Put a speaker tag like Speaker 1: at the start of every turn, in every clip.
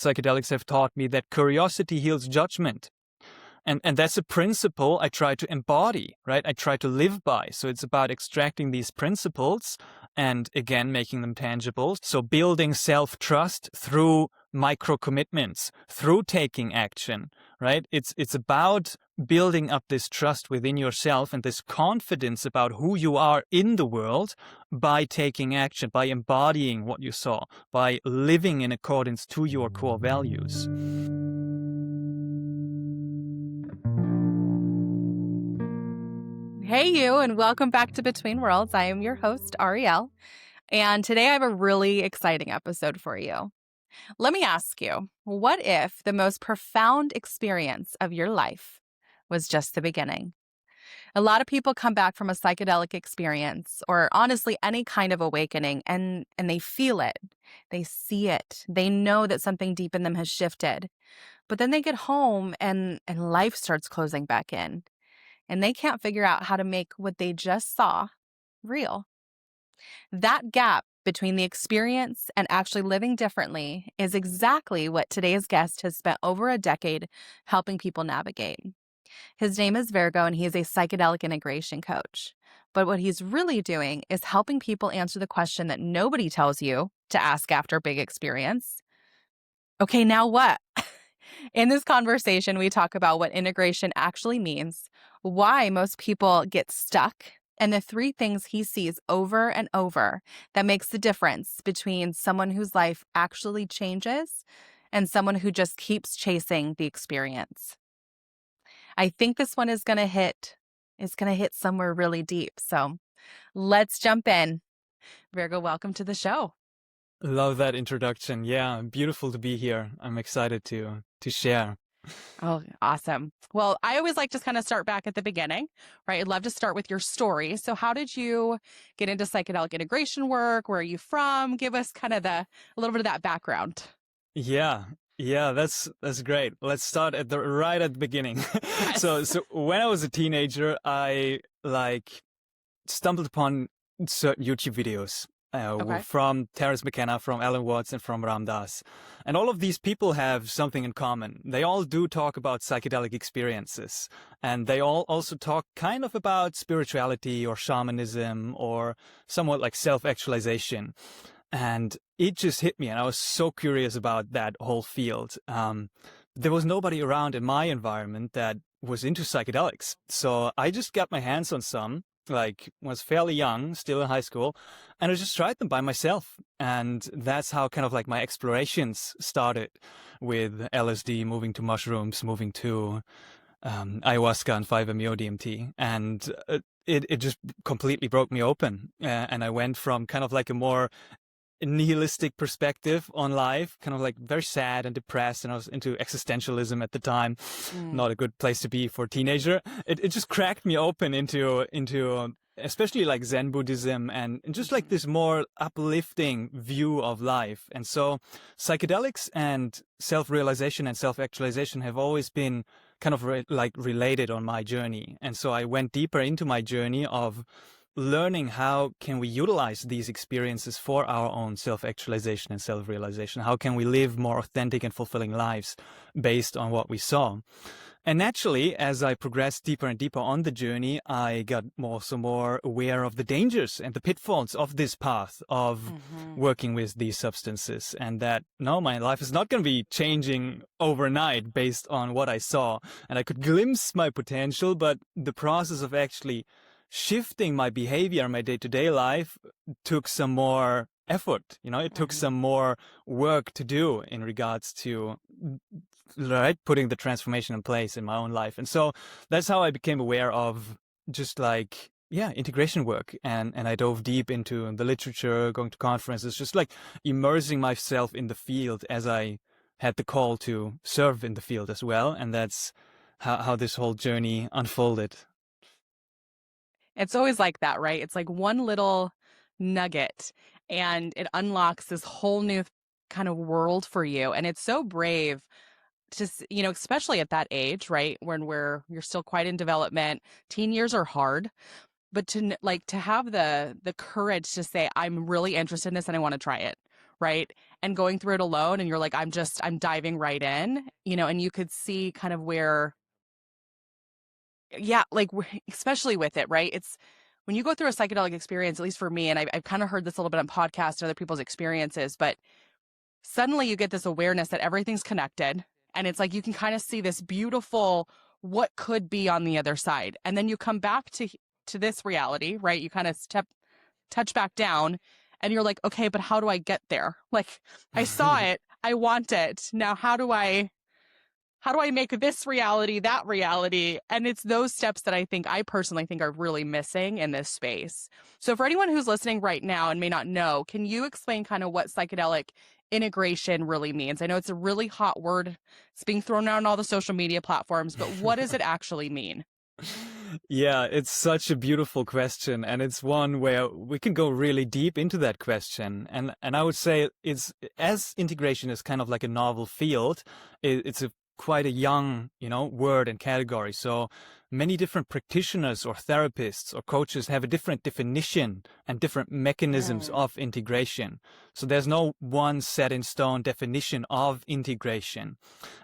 Speaker 1: Psychedelics have taught me that curiosity heals judgment. And that's a principle I try to embody, right? I try to live by. So it's about extracting these principles and, again, making them tangible. So building self-trust through micro commitments, through taking action, right? It's about building up this trust within yourself and this confidence about who you are in the world by taking action, by embodying what you saw, by living in accordance to your core values.
Speaker 2: Hey, you, and welcome back to Between Worlds. I am your host, Ariel, and today I have a really exciting episode for you. Let me ask you, what if the most profound experience of your life was just the beginning? A lot of people come back from a psychedelic experience or honestly any kind of awakening and they feel it. They see it. They know that something deep in them has shifted. But then they get home and life starts closing back in. And they can't figure out how to make what they just saw real. That gap between the experience and actually living differently is exactly what today's guest has spent over a decade helping people navigate. His name is Vergo, and he is a psychedelic integration coach. But what he's really doing is helping people answer the question that nobody tells you to ask after a big experience. Okay, now what? In this conversation, we talk about what integration actually means, why most people get stuck, and the three things he sees over and over that makes the difference between someone whose life actually changes and someone who just keeps chasing the experience. I think this one is going to hit somewhere really deep. So let's jump in. Virgo, welcome to the show.
Speaker 1: Love that introduction. Yeah, beautiful to be here. I'm excited to share.
Speaker 2: Oh, awesome. Well, I always like to kind of start back at the beginning, right? I'd love to start with your story. So how did you get into psychedelic integration work? Where are you from? Give us kind of a little bit of that background.
Speaker 1: Yeah, that's great. Let's start right at the beginning.
Speaker 2: Yes.
Speaker 1: So when I was a teenager, I stumbled upon certain YouTube videos.
Speaker 2: Okay.
Speaker 1: From Terence McKenna, from Alan Watts, and from Ram Dass. And all of these people have something in common. They all do talk about psychedelic experiences. And they all also talk kind of about spirituality or shamanism or somewhat like self-actualization. And it just hit me. And I was so curious about that whole field. There was nobody around in my environment that was into psychedelics. So I just got my hands on some. Was fairly young, still in high school, and I just tried them by myself. And that's how kind of like my explorations started, with LSD, moving to mushrooms, moving to ayahuasca and 5-MeO-DMT. And it just completely broke me open. And I went from kind of like a more nihilistic perspective on life, kind of like very sad and depressed, and I was into existentialism at the time. Not a good place to be for a teenager. It just cracked me open into especially like Zen Buddhism and just like this more uplifting view of life. And so psychedelics and self-realization and self-actualization have always been kind of related on my journey. And so I went deeper into my journey of learning how can we utilize these experiences for our own self-actualization and self-realization. How can we live more authentic and fulfilling lives based on what we saw? And naturally, as I progressed deeper and deeper on the journey, I got more aware of the dangers and the pitfalls of this path of working with these substances. And that, no, my life is not going to be changing overnight based on what I saw. And I could glimpse my potential, but the process of actually shifting my behavior, my day-to-day life, took some more effort. It took some more work to do in regards to putting the transformation in place in my own life. And so that's how I became aware of just integration work. And I dove deep into the literature, going to conferences, just like immersing myself in the field as I had the call to serve in the field as well. And that's how this whole journey unfolded.
Speaker 2: It's always like that, right? It's like one little nugget and it unlocks this whole new kind of world for you. And it's so brave to, especially at that age, right? When you're still quite in development. Teen years are hard, but to have the courage to say, I'm really interested in this and I want to try it, right? And going through it alone, and you're like, I'm diving right in, and you could see kind of where, yeah, like especially with it, right? It's when you go through a psychedelic experience, at least for me, and I've kind of heard this a little bit on podcasts and other people's experiences, but suddenly you get this awareness that everything's connected. And it's like you can kind of see this beautiful what could be on the other side. And then you come back to this reality, right? You kind of touch back down and you're like, okay, but how do I get there? Like I saw it, I want it. Now how do I make this reality that reality? And it's those steps that I personally think are really missing in this space. So for anyone who's listening right now and may not know, can you explain kind of what psychedelic integration really means? I know it's a really hot word. It's being thrown around on all the social media platforms, but what does it actually mean?
Speaker 1: Yeah, it's such a beautiful question, and it's one where we can go really deep into that question. And I would say it's, as integration is kind of like a novel field, it's a quite a young, word and category. So many different practitioners or therapists or coaches have a different definition and different mechanisms of integration. So there's no one set in stone definition of integration.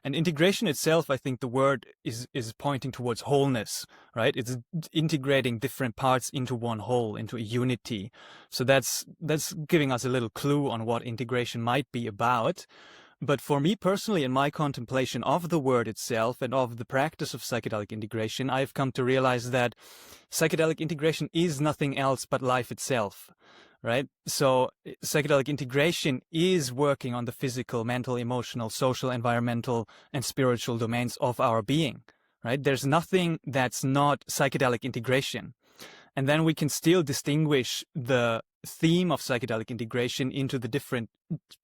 Speaker 1: And integration itself, I think the word is pointing towards wholeness, right? It's integrating different parts into one whole, into a unity. So that's giving us a little clue on what integration might be about. But for me personally, in my contemplation of the word itself and of the practice of psychedelic integration, I've come to realize that psychedelic integration is nothing else but life itself, right? So psychedelic integration is working on the physical, mental, emotional, social, environmental, and spiritual domains of our being, right? There's nothing that's not psychedelic integration. And then we can still distinguish the theme of psychedelic integration into the different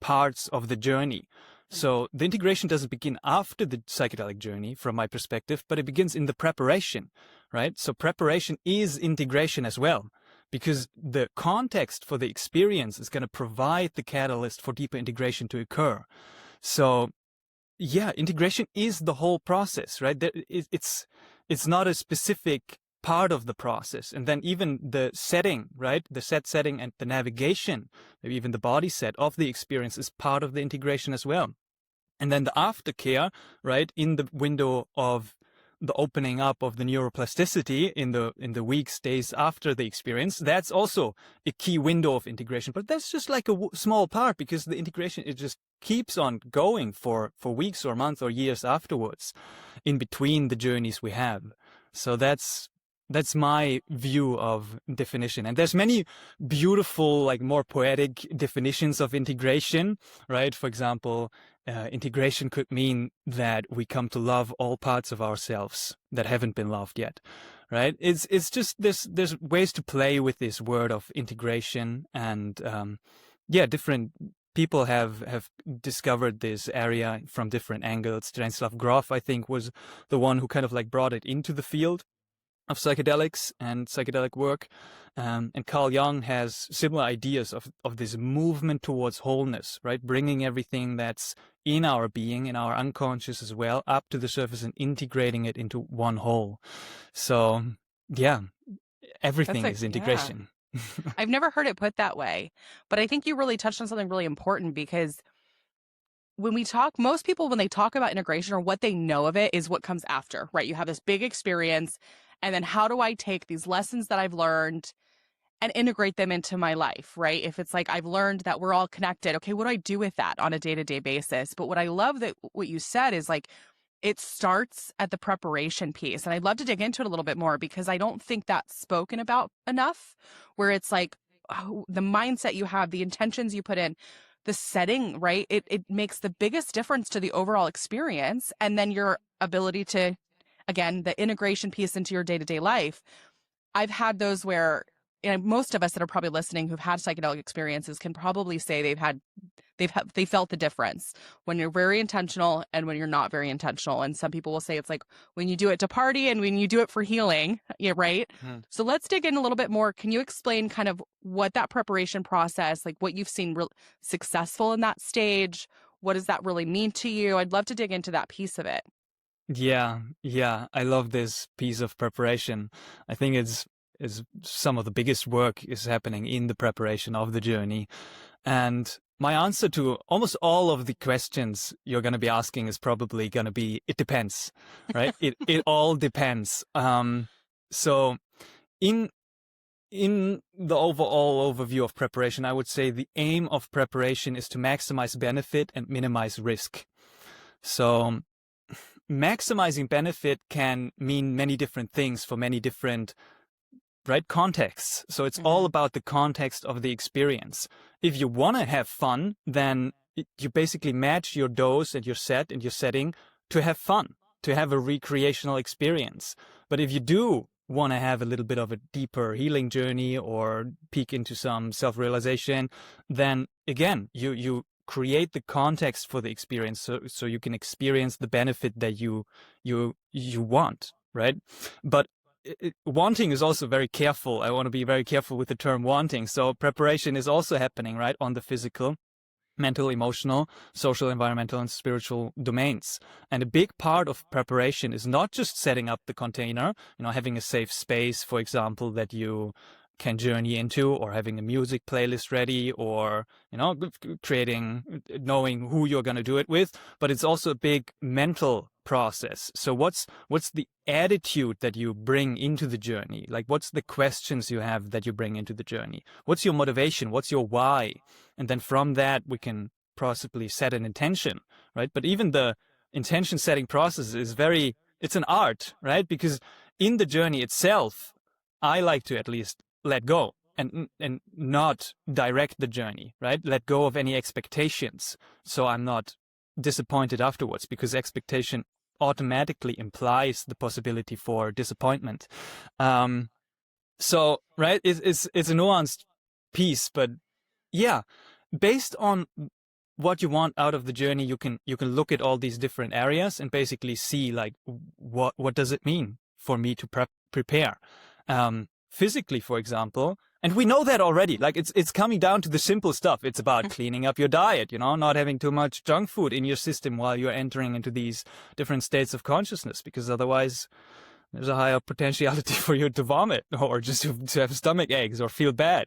Speaker 1: parts of the journey. So the integration doesn't begin after the psychedelic journey, from my perspective, but it begins in the preparation, right? So preparation is integration as well, because the context for the experience is going to provide the catalyst for deeper integration to occur. So yeah, integration is the whole process, right? It's not a specific part of the process. And then even the setting, right? The setting and the navigation, maybe even the body set of the experience is part of the integration as well. And then the aftercare, right? In the window of the opening up of the neuroplasticity in the weeks, days after the experience, that's also a key window of integration. But that's just like a small part, because the integration, it just keeps on going for weeks or months or years afterwards, in between the journeys we have. So that's my view of definition. And there's many beautiful, like more poetic definitions of integration, right? For example, integration could mean that we come to love all parts of ourselves that haven't been loved yet, right? It's just there's ways to play with this word of integration, and different people have discovered this area from different angles. Stanislav Grof, I think, was the one who kind of like brought it into the field of psychedelics and psychedelic work. And Carl Jung has similar ideas of this movement towards wholeness, right? Bringing everything that's in our being, in our unconscious as well, up to the surface and integrating it into one whole. So, yeah, everything is integration.
Speaker 2: Yeah. I've never heard it put that way, but I think you really touched on something really important, because when we talk, most people, when they talk about integration, or what they know of it, is what comes after, right? You have this big experience, and then how do I take these lessons that I've learned and integrate them into my life, right? If it's like, I've learned that we're all connected, okay, what do I do with that on a day-to-day basis? But what I love that what you said is like, it starts at the preparation piece. And I'd love to dig into it a little bit more, because I don't think that's spoken about enough, where it's like, the mindset you have, the intentions you put in, the setting, right? It makes the biggest difference to the overall experience. And then your ability to, again, the integration piece into your day-to-day life. I've had those where, most of us that are probably listening who've had psychedelic experiences can probably say they felt the difference when you're very intentional and when you're not very intentional. And some people will say it's like when you do it to party and when you do it for healing, yeah, right? So let's dig in a little bit more. Can you explain kind of what that preparation process, like what you've seen successful in that stage? What does that really mean to you? I'd love to dig into that piece of it.
Speaker 1: Yeah, I love this piece of preparation. I think it's some of the biggest work is happening in the preparation of the journey. And my answer to almost all of the questions you're going to be asking is probably going to be, it depends, right? It all depends. So in the overall overview of preparation, I would say the aim of preparation is to maximize benefit and minimize risk. So maximizing benefit can mean many different things for many different contexts. So it's all about the context of the experience. If you want to have fun, then you basically match your dose and your set and your setting to have fun, to have a recreational experience. But if you do want to have a little bit of a deeper healing journey or peek into some self-realization, then again, you create the context for the experience so you can experience the benefit that you want, right? But wanting is also very careful. I want to be very careful with the term wanting. So preparation is also happening, right, on the physical, mental, emotional, social, environmental, and spiritual domains. And a big part of preparation is not just setting up the container, having a safe space, for example, that you can journey into, or having a music playlist ready, or knowing who you're going to do it with, but it's also a big mental process. So what's the attitude that you bring into the journey? Like, what's the questions you have that you bring into the journey? What's your motivation? What's your why? And then from that we can possibly set an intention, right? But even the intention setting process is it's an art, right? Because in the journey itself, I like to at least let go and not direct the journey, right? Let go of any expectations, so I'm not disappointed afterwards, because expectation automatically implies the possibility for disappointment. So, right, it's a nuanced piece, but yeah, based on what you want out of the journey, you can look at all these different areas and basically see, like, what does it mean for me to prepare? Physically, for example, and we know that already. Like, it's coming down to the simple stuff. It's about cleaning up your diet, not having too much junk food in your system while you're entering into these different states of consciousness, because otherwise there's a higher potentiality for you to vomit, or just to have stomach aches or feel bad.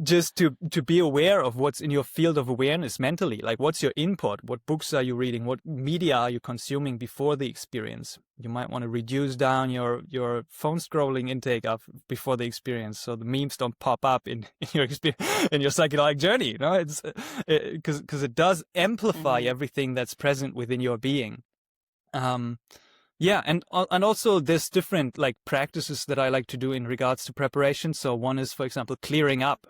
Speaker 1: Just to be aware of what's in your field of awareness mentally. Like, what's your input? What books are you reading? What media are you consuming before the experience? You might want to reduce down your phone scrolling intake before the experience, so the memes don't pop up in your experience, in your psychedelic journey. It's because it does amplify everything that's present within your being. Yeah, and also there's different practices that I like to do in regards to preparation. So one is, for example, clearing up,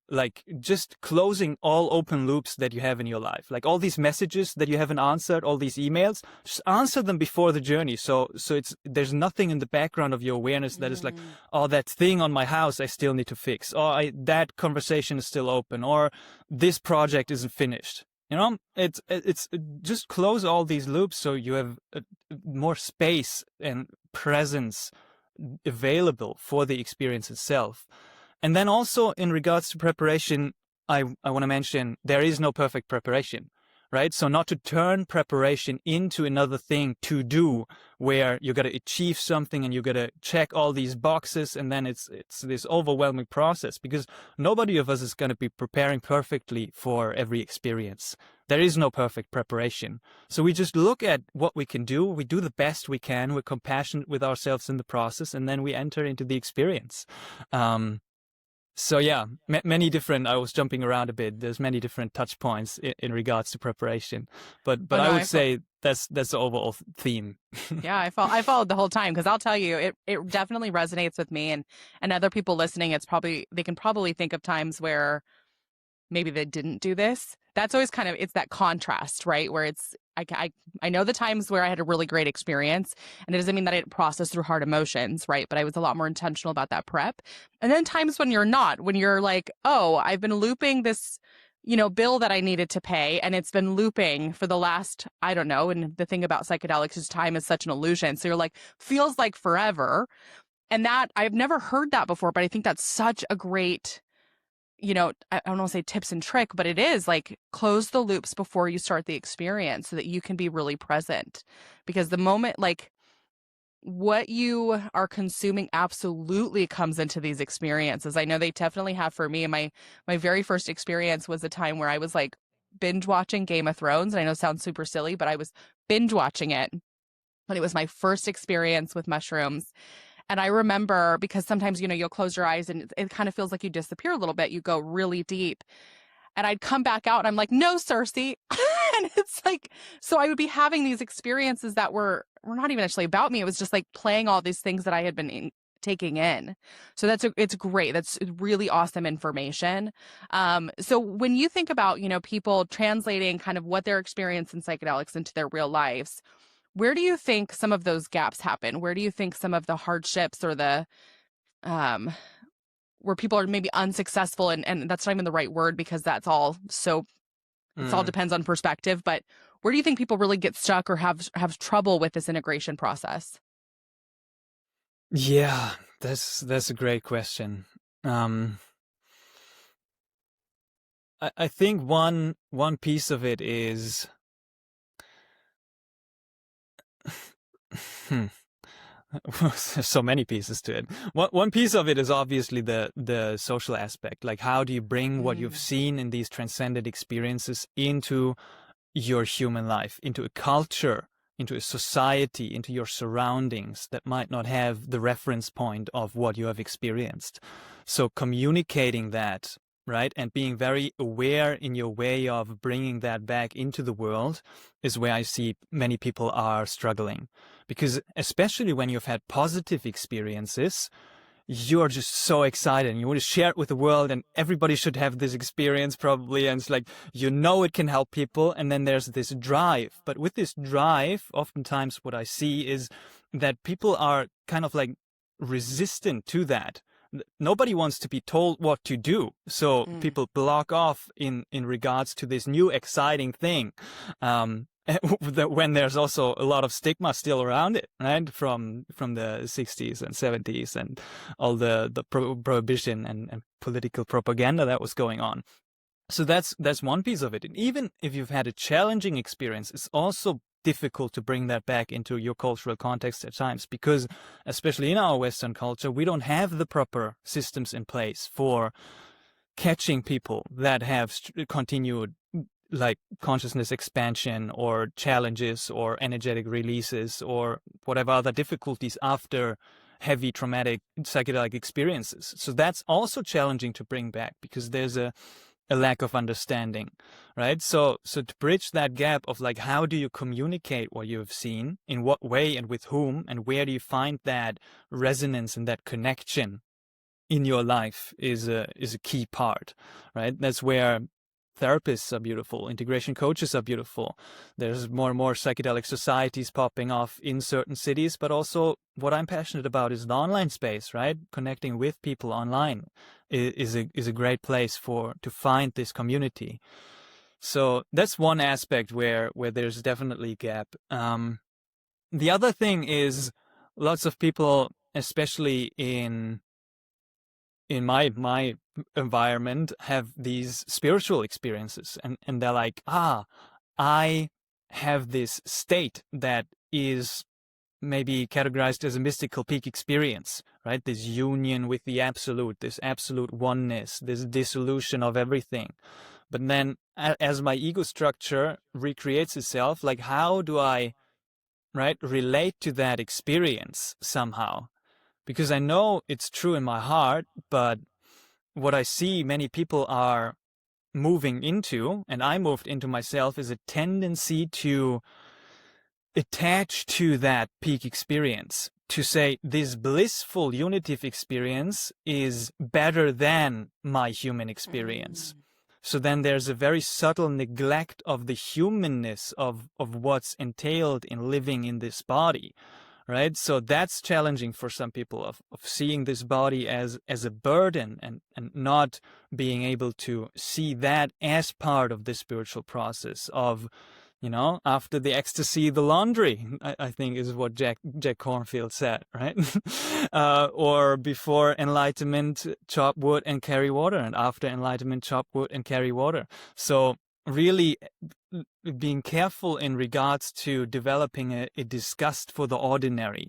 Speaker 1: like just closing all open loops that you have in your life, like all these messages that you haven't answered, all these emails, just answer them before the journey. So there's nothing in the background of your awareness that is like, oh, that thing on my house I still need to fix, or that conversation is still open, or this project isn't finished. It's just close all these loops so you have more space and presence available for the experience itself. And then also in regards to preparation, I want to mention there is no perfect preparation, right? So not to turn preparation into another thing to do, where you got to achieve something and you got to check all these boxes, and then it's this overwhelming process, because nobody of us is going to be preparing perfectly for every experience. There is no perfect preparation. So we just look at what we can do. We do the best we can. We're compassionate with ourselves in the process, and then we enter into the experience. So yeah, many different, I was jumping around a bit. There's many different touch points in regards to preparation, but I would say that's the overall theme.
Speaker 2: Yeah, I followed the whole time, because I'll tell you, it definitely resonates with me, and other people listening. They can probably think of times where maybe they didn't do this. That's always it's that contrast, right? Where I know the times where I had a really great experience, and it doesn't mean that I didn't process through hard emotions, right? But I was a lot more intentional about that prep. And then times when you're not, when you're like, oh, I've been looping this, bill that I needed to pay, and it's been looping for the last, I don't know. And the thing about psychedelics is time is such an illusion. So you're like, feels like forever. And that, I've never heard that before, but I think that's such a great, I don't want to say tips and trick, but it is like, close the loops before you start the experience so that you can be really present. Because the moment, what you are consuming absolutely comes into these experiences. I know they definitely have for me. My very first experience was a time where I was like binge watching Game of Thrones. And I know it sounds super silly, but I was binge watching it. And it was my first experience with mushrooms. And I remember, because sometimes, you'll close your eyes and it kind of feels like you disappear a little bit. You go really deep. And I'd come back out and I'm like, no, Cersei. And it's like, so I would be having these experiences that were not even actually about me. It was just like playing all these things that I had been taking in. So it's great. That's really awesome information. So when you think about, people translating kind of what they're experiencing psychedelics into their real lives, where do you think some of those gaps happen? Where do you think some of the hardships or the um, where people are maybe unsuccessful, and that's not even the right word, because that's all so it all depends on perspective, but where do you think people really get stuck or have trouble with this integration process?
Speaker 1: Yeah, that's a great question. I think one piece of it is there's so many pieces to it. One piece of it is obviously the social aspect. Like, how do you bring what you've seen in these transcended experiences into your human life, into a culture, into a society, into your surroundings that might not have the reference point of what you have experienced. So communicating that, right, and being very aware in your way of bringing that back into the world is where I see many people are struggling. Because especially when you've had positive experiences, you're just so excited and you want to share it with the world, and everybody should have this experience probably. And it's like, it can help people. And then there's this drive. But with this drive, oftentimes what I see is that people are kind of like resistant to that. Nobody wants to be told what to do. So people block off in regards to this new exciting thing. When there's also a lot of stigma still around it, right? From the 60s and 70s and all the prohibition and political propaganda that was going on. So that's one piece of it. And even if you've had a challenging experience, it's also difficult to bring that back into your cultural context at times, because especially in our Western culture, we don't have the proper systems in place for catching people that have continued like consciousness expansion or challenges or energetic releases or whatever other difficulties after heavy traumatic psychedelic experiences. So that's also challenging to bring back, because there's a lack of understanding, right? So to bridge that gap of like, how do you communicate what you've seen, in what way and with whom, and where do you find that resonance and that connection in your life is a key part, right? That's where therapists are beautiful, integration coaches are beautiful. There's more and more psychedelic societies popping off in certain cities, but also what I'm passionate about is the online space, right? Connecting with people online is a great place to find this community. So that's one aspect where there's definitely a gap. The other thing is lots of people, especially in my environment, have these spiritual experiences, and they're like, I have this state that is maybe categorized as a mystical peak experience, right? This union with the absolute, this absolute oneness, this dissolution of everything. But then as my ego structure recreates itself, like, how do I, right, relate to that experience somehow? Because I know it's true in my heart, but what I see many people are moving into, and I moved into myself, is a tendency to attach to that peak experience, to say this blissful unitive experience is better than my human experience. So then there's a very subtle neglect of the humanness of what's entailed in living in this body. Right. So that's challenging for some people, of seeing this body as a burden, and not being able to see that as part of the spiritual process of, after the ecstasy, the laundry, I think is what Jack Kornfield said, right? Or before enlightenment, chop wood and carry water, and after enlightenment, chop wood and carry water. So really being careful in regards to developing a disgust for the ordinary,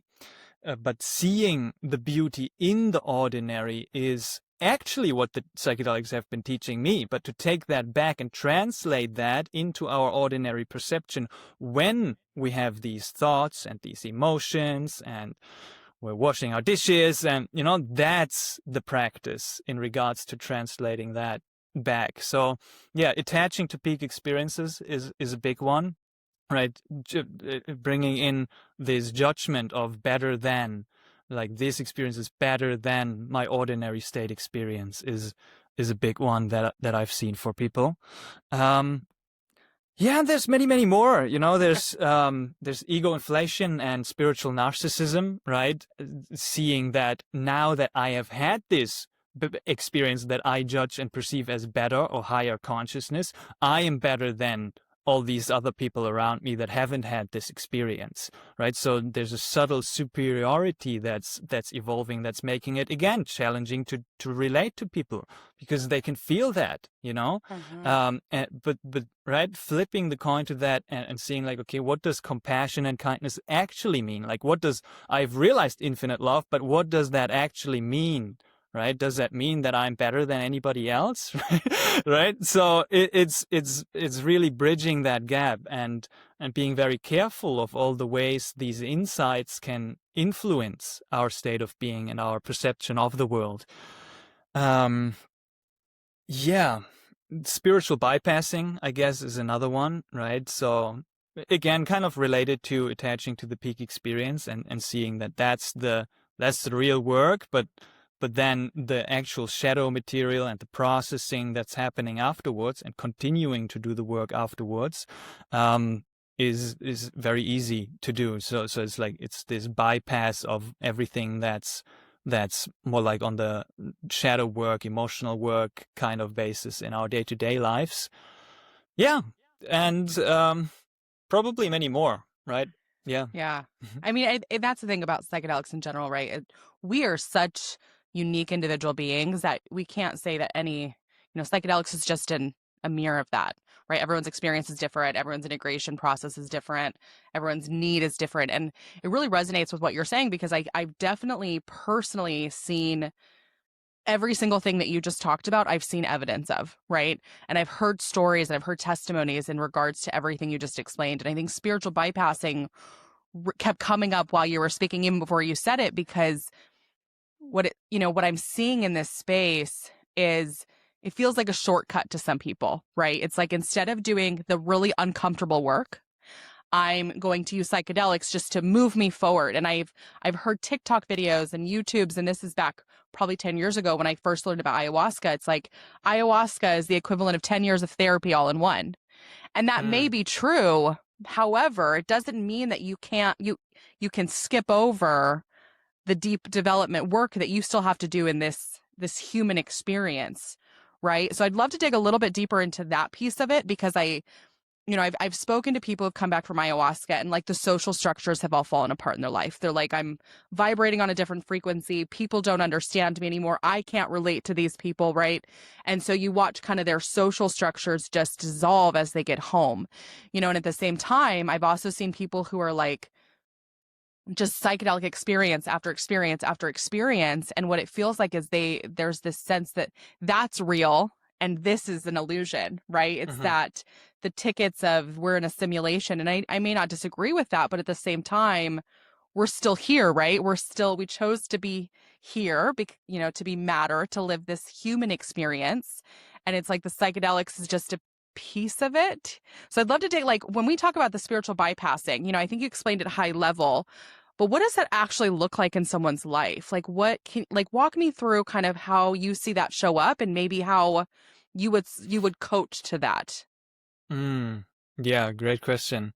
Speaker 1: but seeing the beauty in the ordinary is actually what the psychedelics have been teaching me. But to take that back and translate that into our ordinary perception when we have these thoughts and these emotions and we're washing our dishes, and that's the practice in regards to translating that back. So yeah, attaching to peak experiences is a big one, right? Bringing in this judgment of better than, like this experience is better than my ordinary state experience is a big one that I've seen for people. Yeah, there's many more. There's ego inflation and spiritual narcissism, right? Seeing that now that I have had this experience that I judge and perceive as better or higher consciousness, I am better than all these other people around me that haven't had this experience, right? So there's a subtle superiority that's evolving, that's making it again challenging to relate to people because they can feel that, but right, flipping the coin to that and seeing like, okay, what does compassion and kindness actually mean? Like, I've realized infinite love, but what does that actually mean? Right? Does that mean that I'm better than anybody else? Right? So it's really bridging that gap and being very careful of all the ways these insights can influence our state of being and our perception of the world. Yeah, spiritual bypassing, I guess, is another one, right? So again, kind of related to attaching to the peak experience and seeing that that's the real work, but then the actual shadow material and the processing that's happening afterwards and continuing to do the work afterwards is very easy to do. So it's like it's this bypass of everything that's more like on the shadow work, emotional work kind of basis in our day-to-day lives. Yeah, and probably many more, right? Yeah.
Speaker 2: Yeah. I mean, that's the thing about psychedelics in general, right? We are such unique individual beings that we can't say that psychedelics is just a mirror of that, right? Everyone's experience is different. Everyone's integration process is different. Everyone's need is different. And it really resonates with what you're saying because I've definitely personally seen every single thing that you just talked about, I've seen evidence of, right? And I've heard stories and I've heard testimonies in regards to everything you just explained. And I think spiritual bypassing kept coming up while you were speaking, even before you said it, because what I'm seeing in this space is it feels like a shortcut to some people, right? It's like instead of doing the really uncomfortable work, I'm going to use psychedelics just to move me forward. And I've heard TikTok videos and YouTubes, and this is back probably 10 years ago when I first learned about ayahuasca. It's like ayahuasca is the equivalent of 10 years of therapy all in one. And that may be true. However, it doesn't mean that you can skip over the deep development work that you still have to do in this human experience, right? So I'd love to dig a little bit deeper into that piece of it because I've spoken to people who've come back from ayahuasca and like the social structures have all fallen apart in their life. They're like, I'm vibrating on a different frequency. People don't understand me anymore. I can't relate to these people, right? And so you watch kind of their social structures just dissolve as they get home, and at the same time, I've also seen people who are like, just psychedelic experience after experience after experience. And what it feels like is there's this sense that that's real and this is an illusion, right? It's that the tickets of we're in a simulation. And I may not disagree with that, but at the same time, we're still here, right? We chose to be here, to be matter, to live this human experience. And it's like the psychedelics is just a piece of it. So I'd love to take, like, when we talk about the spiritual bypassing, I think you explained it high level, but what does that actually look like in someone's life? Like, walk me through kind of how you see that show up and maybe how you would coach to that.
Speaker 1: Yeah, great question.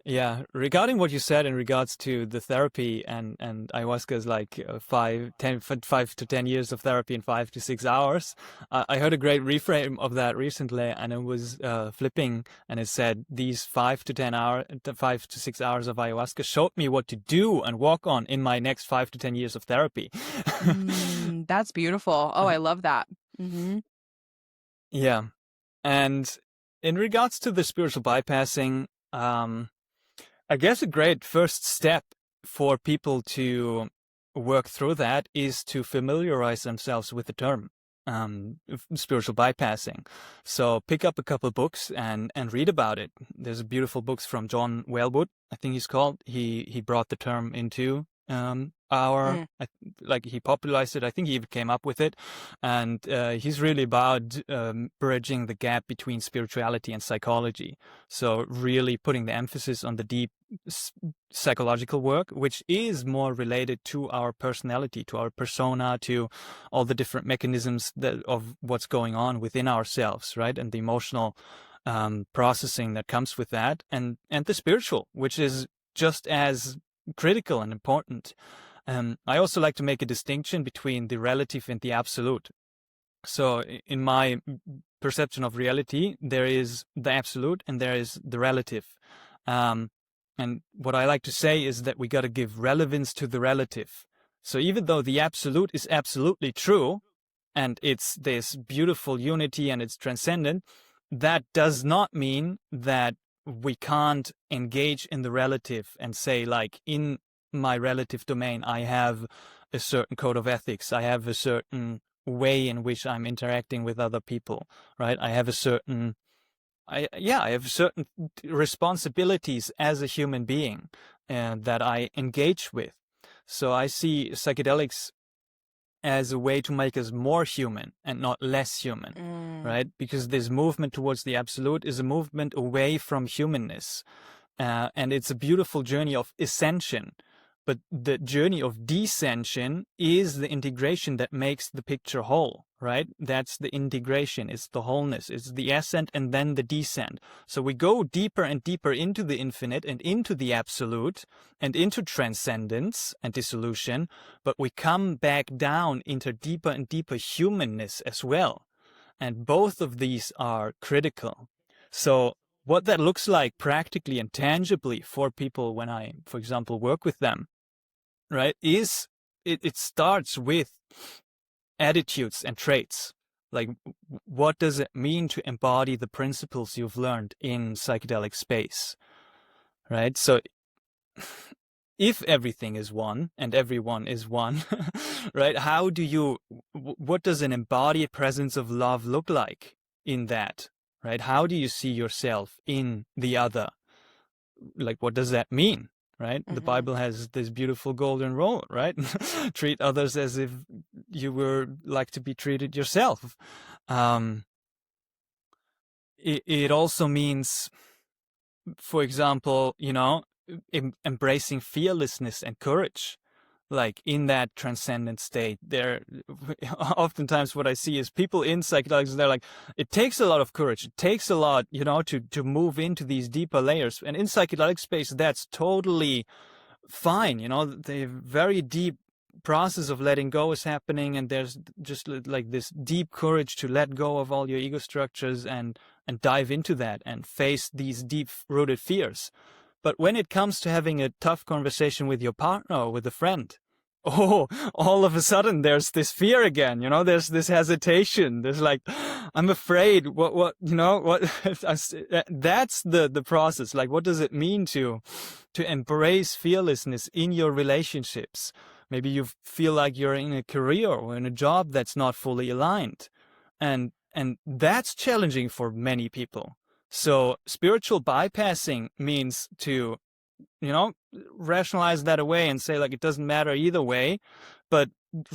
Speaker 1: Yeah, regarding what you said in regards to the therapy and ayahuasca is like 5 to 10 years of therapy in 5 to 6 hours. I heard a great reframe of that recently, and it was flipping, and it said these 5 to 6 hours of ayahuasca showed me what to do and walk on in my next 5 to 10 years of therapy.
Speaker 2: That's beautiful. Oh, I love that. Mm-hmm.
Speaker 1: Yeah, and in regards to the spiritual bypassing, I guess a great first step for people to work through that is to familiarize themselves with the term spiritual bypassing. So pick up a couple books and read about it. There's beautiful books from John Wellwood, I think he's called. He brought the term into he popularized it. I think he even came up with it, and he's really about bridging the gap between spirituality and psychology. So really putting the emphasis on the deep psychological work, which is more related to our personality, to our persona, to all the different mechanisms of what's going on within ourselves, right? And the emotional processing that comes with that, and the spiritual, which is just as critical and important. I also like to make a distinction between the relative and the absolute. So in my perception of reality, there is the absolute and there is the relative. And what I like to say is that we got to give relevance to the relative. So even though the absolute is absolutely true, and it's this beautiful unity and it's transcendent, that does not mean that we can't engage in the relative and say, like, in my relative domain, I have a certain code of ethics. I have a certain way in which I'm interacting with other people, right? I have certain responsibilities as a human being that I engage with. So I see psychedelics as a way to make us more human and not less human, right? Because this movement towards the absolute is a movement away from humanness. And it's a beautiful journey of ascension. But the journey of descension is the integration that makes the picture whole, right? That's the integration. It's the wholeness. It's the ascent and then the descent. So we go deeper and deeper into the infinite and into the absolute and into transcendence and dissolution, but we come back down into deeper and deeper humanness as well. And both of these are critical. So what that looks like practically and tangibly for people when I, for example, work with them, right, is it starts with attitudes and traits. Like, what does it mean to embody the principles you've learned in psychedelic space, right? So if everything is one and everyone is one, right, what does an embodied presence of love look like in that, right? How do you see yourself in the other? Like, what does that mean? Right? The Bible has this beautiful golden rule, right? Treat others as if you were like to be treated yourself. It also means, for example, embracing fearlessness and courage. Like in that transcendent state, oftentimes what I see is people in psychedelics, they're like, it takes a lot of courage. It takes a lot, to move into these deeper layers. And in psychedelic space, that's totally fine. The very deep process of letting go is happening. And there's just like this deep courage to let go of all your ego structures and dive into that and face these deep rooted fears. But when it comes to having a tough conversation with your partner or with a friend, all of a sudden there's this fear again, there's this hesitation. There's like, I'm afraid, that's the process. Like, what does it mean to embrace fearlessness in your relationships? Maybe you feel like you're in a career or in a job that's not fully aligned. And that's challenging for many people. So spiritual bypassing means to, rationalize that away and say, like, it doesn't matter either way, but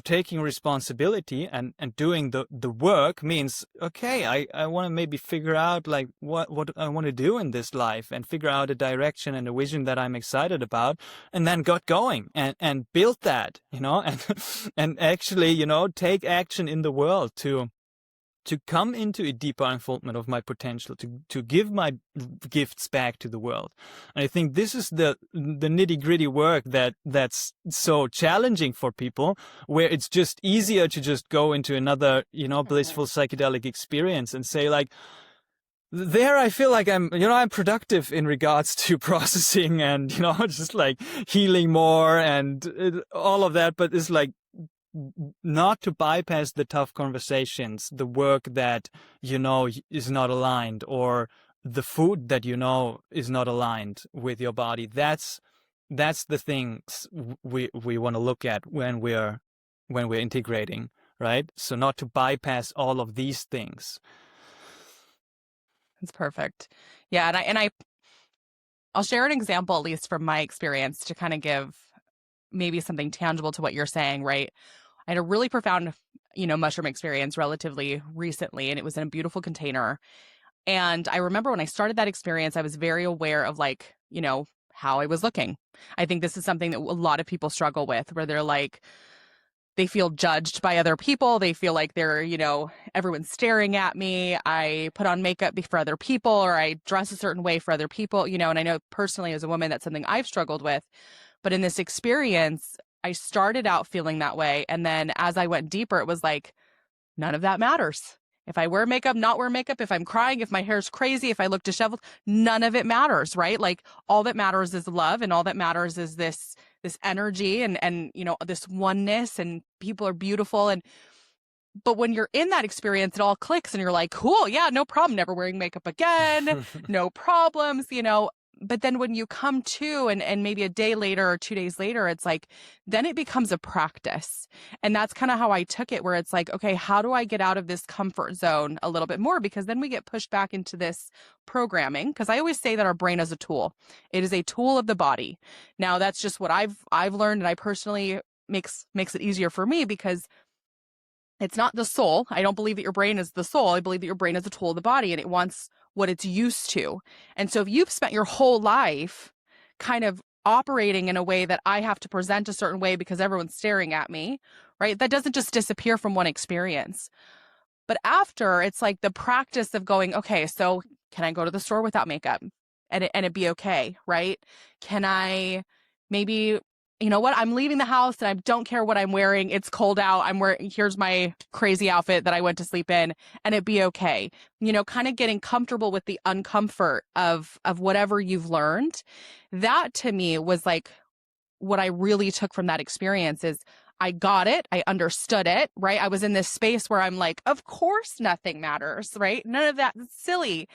Speaker 1: taking responsibility and doing the work means, okay, I want to maybe figure out like what I want to do in this life and figure out a direction and a vision that I'm excited about, and then got going and build that, and actually, take action in the world to come into a deeper unfoldment of my potential, to give my gifts back to the world. And I think this is the nitty-gritty work that's so challenging for people, where it's just easier to just go into another, blissful psychedelic experience and say, like, there I feel like I'm productive in regards to processing and, just like healing more and all of that. But it's like, not to bypass the tough conversations, the work that is not aligned, or the food that is not aligned with your body. That's that's the things we want to look at when we're integrating, right? So not to bypass all of these things.
Speaker 2: That's perfect. Yeah, I'll share an example, at least from my experience, to kind of give maybe something tangible to what you're saying, right? I had a really profound, mushroom experience relatively recently, and it was in a beautiful container. And I remember when I started that experience, I was very aware of like, how I was looking. I think this is something that a lot of people struggle with, where they're like, they feel judged by other people. They feel like they're, everyone's staring at me. I put on makeup for other people, or I dress a certain way for other people, and I know personally as a woman, that's something I've struggled with. But in this experience, I started out feeling that way. And then as I went deeper, it was like, none of that matters. If I wear makeup, not wear makeup, if I'm crying, if my hair's crazy, if I look disheveled, none of it matters, right? Like all that matters is love, and all that matters is this energy and this oneness, and people are beautiful. And but when you're in that experience, it all clicks and you're like, cool, yeah, no problem, never wearing makeup again, no problems. But then when you come to and maybe a day later or 2 days later, it's like, then it becomes a practice. And that's kind of how I took it, where it's like, okay, how do I get out of this comfort zone a little bit more? Because then we get pushed back into this programming. Because I always say that our brain is a tool. It is a tool of the body. Now, that's just what I've learned, and I personally makes it easier for me, because it's not the soul. I don't believe that your brain is the soul. I believe that your brain is a tool of the body, and it wants what it's used to. And so if you've spent your whole life kind of operating in a way that I have to present a certain way because everyone's staring at me, right? That doesn't just disappear from one experience. But after, it's like the practice of going, okay, so can I go to the store without makeup and it be okay, right? Can I maybe, you know what? I'm leaving the house and I don't care what I'm wearing. It's cold out. Here's my crazy outfit that I went to sleep in, and it be okay. Kind of getting comfortable with the uncomfort of whatever you've learned. That to me was like what I really took from that experience is I got it. I understood it, right? I was in this space where I'm like, of course nothing matters, right? None of that is silly.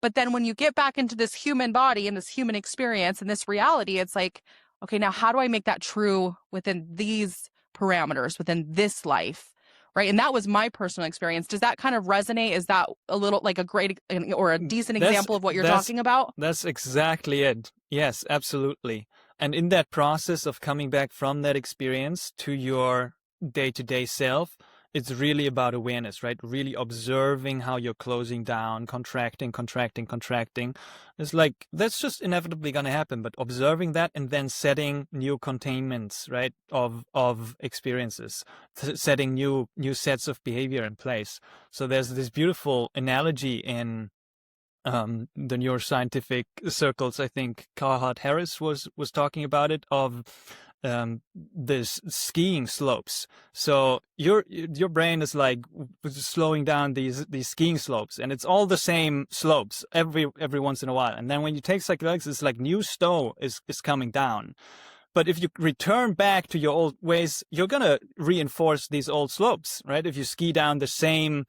Speaker 2: But then when you get back into this human body and this human experience and this reality, it's like, okay, now how do I make that true within these parameters, within this life? Right. And that was my personal experience. Does that kind of resonate? Is that a little like a great or a decent example of what you're talking about?
Speaker 1: That's exactly it. Yes, absolutely. And in that process of coming back from that experience to your day-to-day self, it's really about awareness, right? Really observing how you're closing down, contracting, contracting, contracting. It's like, that's just inevitably going to happen, but observing that and then setting new containments, right? Of experiences, setting new sets of behavior in place. So there's this beautiful analogy in the neuroscientific circles. I think Carhart Harris was talking about it, of this skiing slopes. So your brain is like slowing down these skiing slopes, and it's all the same slopes every once in a while. And then when you take psychedelics, it's like new snow is coming down. But if you return back to your old ways, you're going to reinforce these old slopes, right? If you ski down the same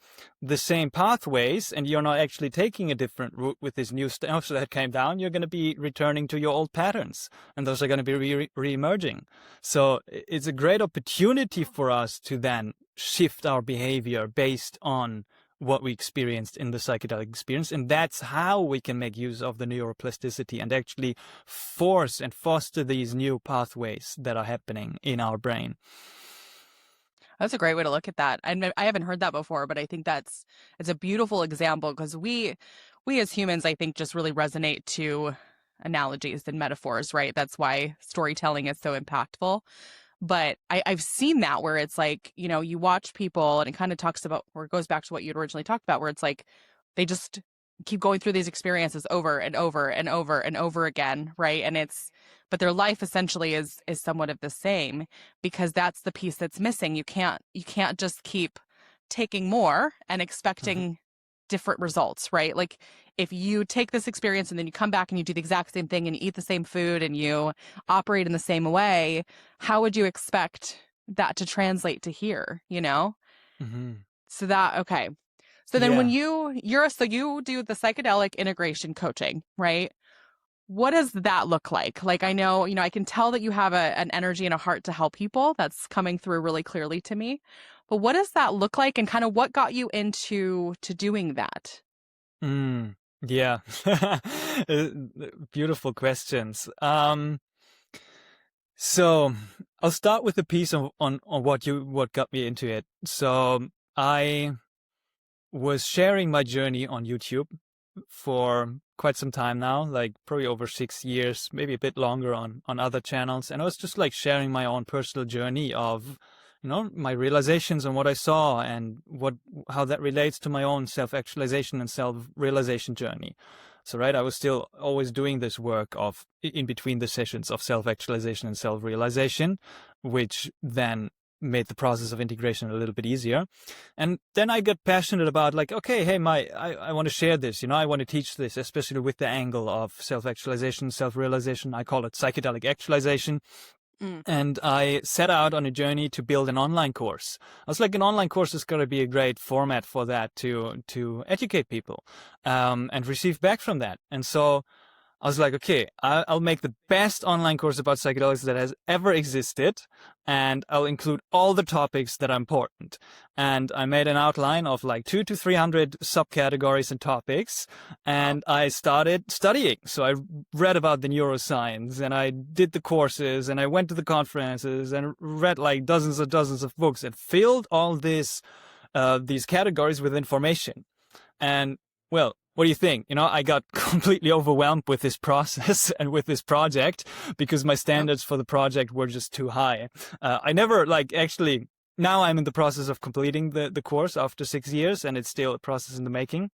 Speaker 1: pathways and you're not actually taking a different route with this new stuff that came down, you're going to be returning to your old patterns, and those are going to be re-emerging. So it's a great opportunity for us to then shift our behavior based on what we experienced in the psychedelic experience. And that's how we can make use of the neuroplasticity and actually force and foster these new pathways that are happening in our brain.
Speaker 2: That's a great way to look at that. I haven't heard that before, but I think it's a beautiful example, because we as humans, I think, just really resonate to analogies and metaphors, right? That's why storytelling is so impactful. But I've seen that where it's like, you watch people and it kind of talks about, or it goes back to what you'd originally talked about, where it's like they just keep going through these experiences over and over and over and over again, right? But their life essentially is somewhat of the same, because that's the piece that's missing. You can't just keep taking more and expecting different results, right? Like if you take this experience and then you come back and you do the exact same thing and you eat the same food and you operate in the same way, how would you expect that to translate to here, So okay. So then when you do the psychedelic integration coaching, right? what does that look like? Like, I know, I can tell that you have an energy and a heart to help people. That's coming through really clearly to me. But what does that look like, and kind of what got you into to doing that?
Speaker 1: Mm, yeah. Uh, Beautiful questions. So I'll start with a piece on what got me into it. So I was sharing my journey on YouTube for quite some time now, like probably over 6 years, maybe a bit longer on other channels. And I was just like sharing my own personal journey of, my realizations and what I saw and how that relates to my own self-actualization and self-realization journey. So, right, I was still always doing this work of in between the sessions of self-actualization and self-realization, which then made the process of integration a little bit easier. And then I got passionate about like, okay, hey, I want to share this, I want to teach this, especially with the angle of self-actualization, self-realization. I call it psychedelic actualization.
Speaker 2: Mm.
Speaker 1: And I set out on a journey to build an online course. I was like, an online course is going to be a great format for that to educate people, and receive back from that. And so I was like, okay, I'll make the best online course about psychedelics that has ever existed, and I'll include all the topics that are important. And I made an outline of like 200 to 300 subcategories and topics, and I started studying. So I read about the neuroscience, and I did the courses, and I went to the conferences, and read like dozens of books, and filled all these categories with information. And well, what do you think? I got completely overwhelmed with this process and with this project because my standards for the project were just too high. I never actually, now I'm in the process of completing the course after 6 years, and it's still a process in the making.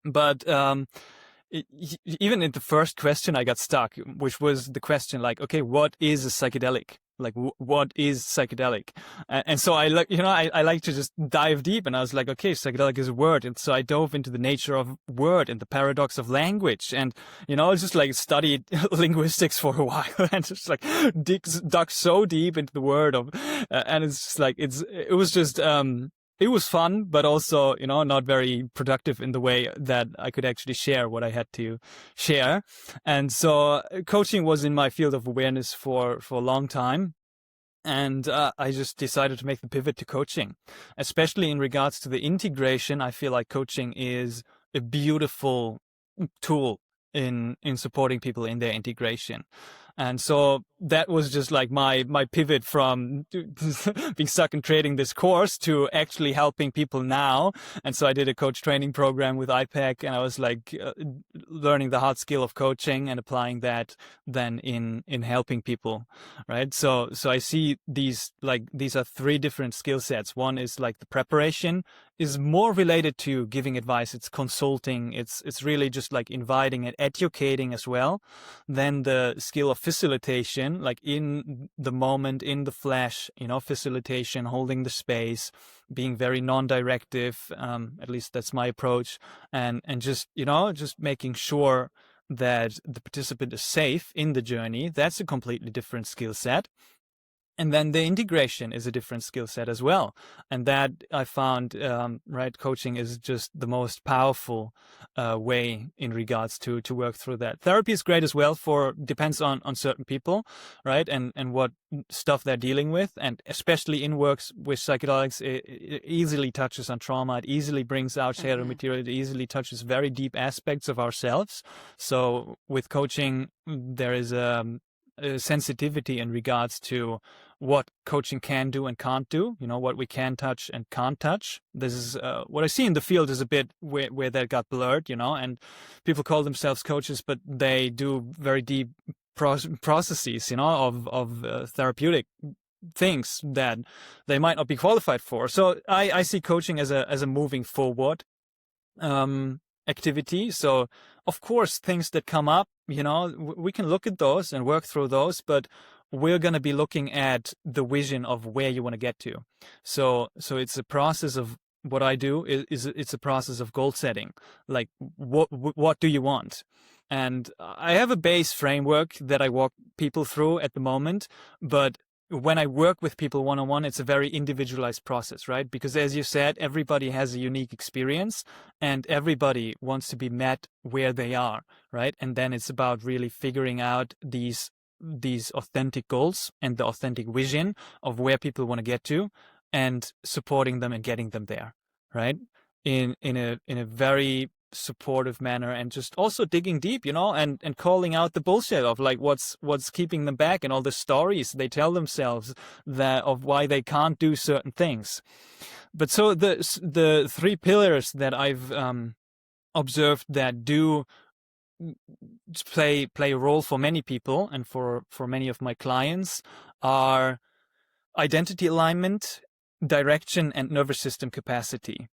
Speaker 1: But even in the first question, I got stuck, which was the question like, okay, what is a psychedelic? Like, what is psychedelic? And so I like to just dive deep, and I was like, okay, psychedelic is a word. And so I dove into the nature of word and the paradox of language. And, I just like studied linguistics for a while and just like dug so deep into the word and it's just like, it was fun, but also, not very productive in the way that I could actually share what I had to share. And so coaching was in my field of awareness for a long time. And I just decided to make the pivot to coaching, especially in regards to the integration. I feel like coaching is a beautiful tool in supporting people in their integration. And so that was just like my pivot from being stuck in creating this course to actually helping people now. And so I did a coach training program with IPEC, and I was like learning the hard skill of coaching and applying that then in helping people, right? So I see these are three different skill sets. One is like the preparation is more related to giving advice. It's consulting. It's really just like inviting and educating as well. Then the skill of facilitation, like in the moment, in the flesh, facilitation, holding the space, being very non-directive. At least that's my approach. And just, just making sure that the participant is safe in the journey. That's a completely different skill set. And then the integration is a different skill set as well. And that I found, coaching is just the most powerful way in regards to work through that. Therapy is great as well depends on certain people, right? And what stuff they're dealing with. And especially in works with psychedelics, it easily touches on trauma. It easily brings out shadow material. It easily touches very deep aspects of ourselves. So with coaching, there is a sensitivity in regards to what coaching can do and can't do, what we can touch and can't touch. This is what I see in the field is a bit where that got blurred, and people call themselves coaches, but they do very deep processes, of therapeutic things that they might not be qualified for. So I see coaching as a moving forward activity. So of course, things that come up, we can look at those and work through those, but we're going to be looking at the vision of where you want to get to. So it's a process of what I do is it's a process of goal setting. Like what do you want? And I have a base framework that I walk people through at the moment, but when I work with people one-on-one, it's a very individualized process, right? Because as you said, everybody has a unique experience and everybody wants to be met where they are, right? And then it's about really figuring out these authentic goals and the authentic vision of where people want to get to and supporting them and getting them there, right? In a very supportive manner, and just also digging deep, and calling out the bullshit of like what's keeping them back and all the stories they tell themselves that of why they can't do certain things. But so the three pillars that I've observed that do play a role for many people and for many of my clients are identity alignment, direction, and nervous system capacity.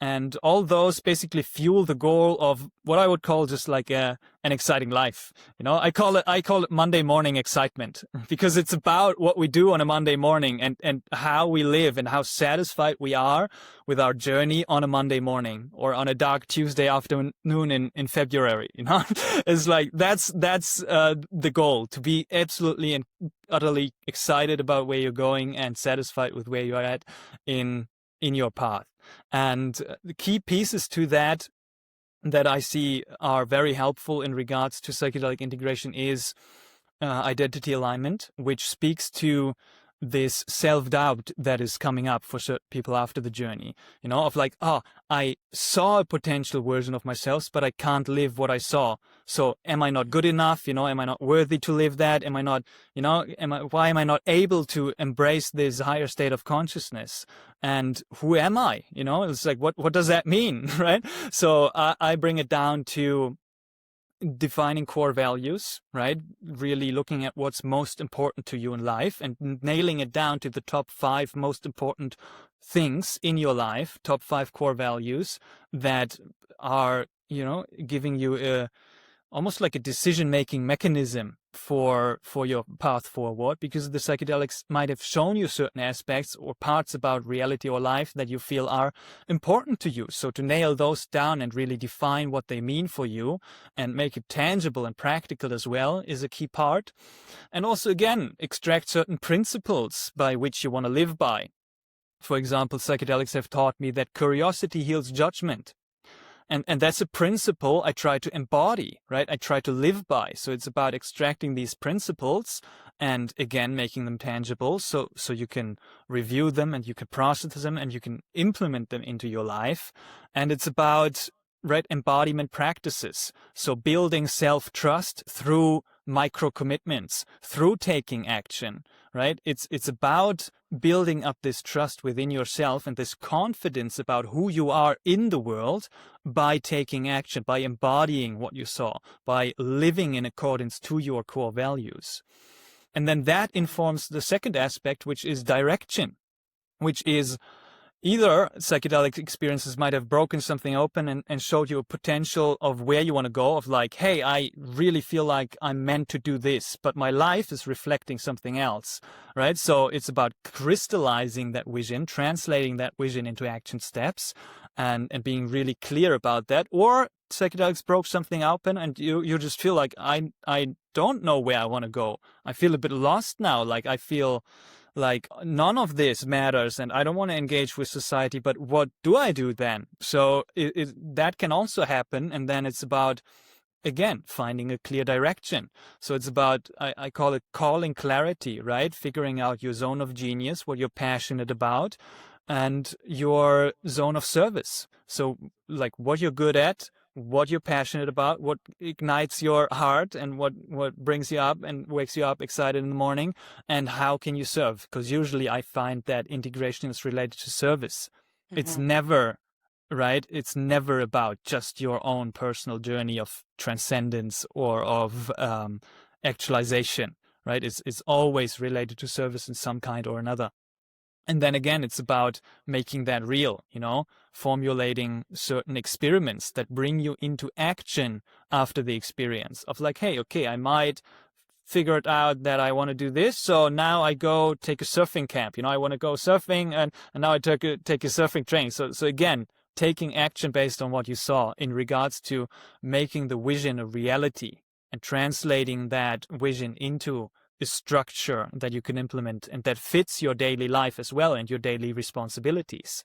Speaker 1: And all those basically fuel the goal of what I would call just like an exciting life. I call it Monday morning excitement, because it's about what we do on a Monday morning and how we live and how satisfied we are with our journey on a Monday morning or on a dark Tuesday afternoon in February. It's like that's the goal, to be absolutely and utterly excited about where you're going and satisfied with where you're at in your path. And the key pieces to that I see are very helpful in regards to psychedelic integration is identity alignment, which speaks to this self-doubt that is coming up for certain people after the journey, of like, I saw a potential version of myself, but I can't live what I saw. So am I not good enough? Am I not worthy to live that? Am I not, why am I not able to embrace this higher state of consciousness? And who am I? It's like, what does that mean? Right? So I bring it down to defining core values, right? Really looking at what's most important to you in life and nailing it down to the top 5 most important things in your life, top 5 core values that are, giving you almost like a decision-making mechanism for your path forward, because the psychedelics might have shown you certain aspects or parts about reality or life that you feel are important to you. So to nail those down and really define what they mean for you and make it tangible and practical as well is a key part. And also, again, extract certain principles by which you want to live by. For example, psychedelics have taught me that curiosity heals judgment. And that's a principle I try to embody, right? I try to live by. So it's about extracting these principles and, again, making them tangible so you can review them and you can process them and you can implement them into your life. And it's about, right, embodiment practices. So building self-trust through micro commitments, through taking action, right? It's about building up this trust within yourself and this confidence about who you are in the world by taking action, by embodying what you saw, by living in accordance to your core values. And then that informs the second aspect, which is direction, which is either psychedelic experiences might have broken something open and showed you a potential of where you want to go, of like, hey, I really feel like I'm meant to do this, but my life is reflecting something else, right? So it's about crystallizing that vision, translating that vision into action steps and being really clear about that. Or psychedelics broke something open and you just feel like, I don't know where I want to go. I feel a bit lost now. Like I feel like none of this matters and I don't want to engage with society, but what do I do then? So that can also happen. And then it's about, again, finding a clear direction. So it's about, I call it calling clarity, right? Figuring out your zone of genius, what you're passionate about, and your zone of service. So like what you're good at, what you're passionate about, what ignites your heart and what brings you up and wakes you up excited in the morning, and how can you serve? Because usually I find that integration is related to service. Mm-hmm. It's never, right? It's never about just your own personal journey of transcendence or of actualization, right? It's always related to service in some kind or another. And then again, it's about making that real, formulating certain experiments that bring you into action after the experience of like, hey, okay, I might figure it out that I want to do this. So now I go take a surfing camp. I want to go surfing and now I take a surfing training. So again, taking action based on what you saw in regards to making the vision a reality and translating that vision into a structure that you can implement and that fits your daily life as well and your daily responsibilities.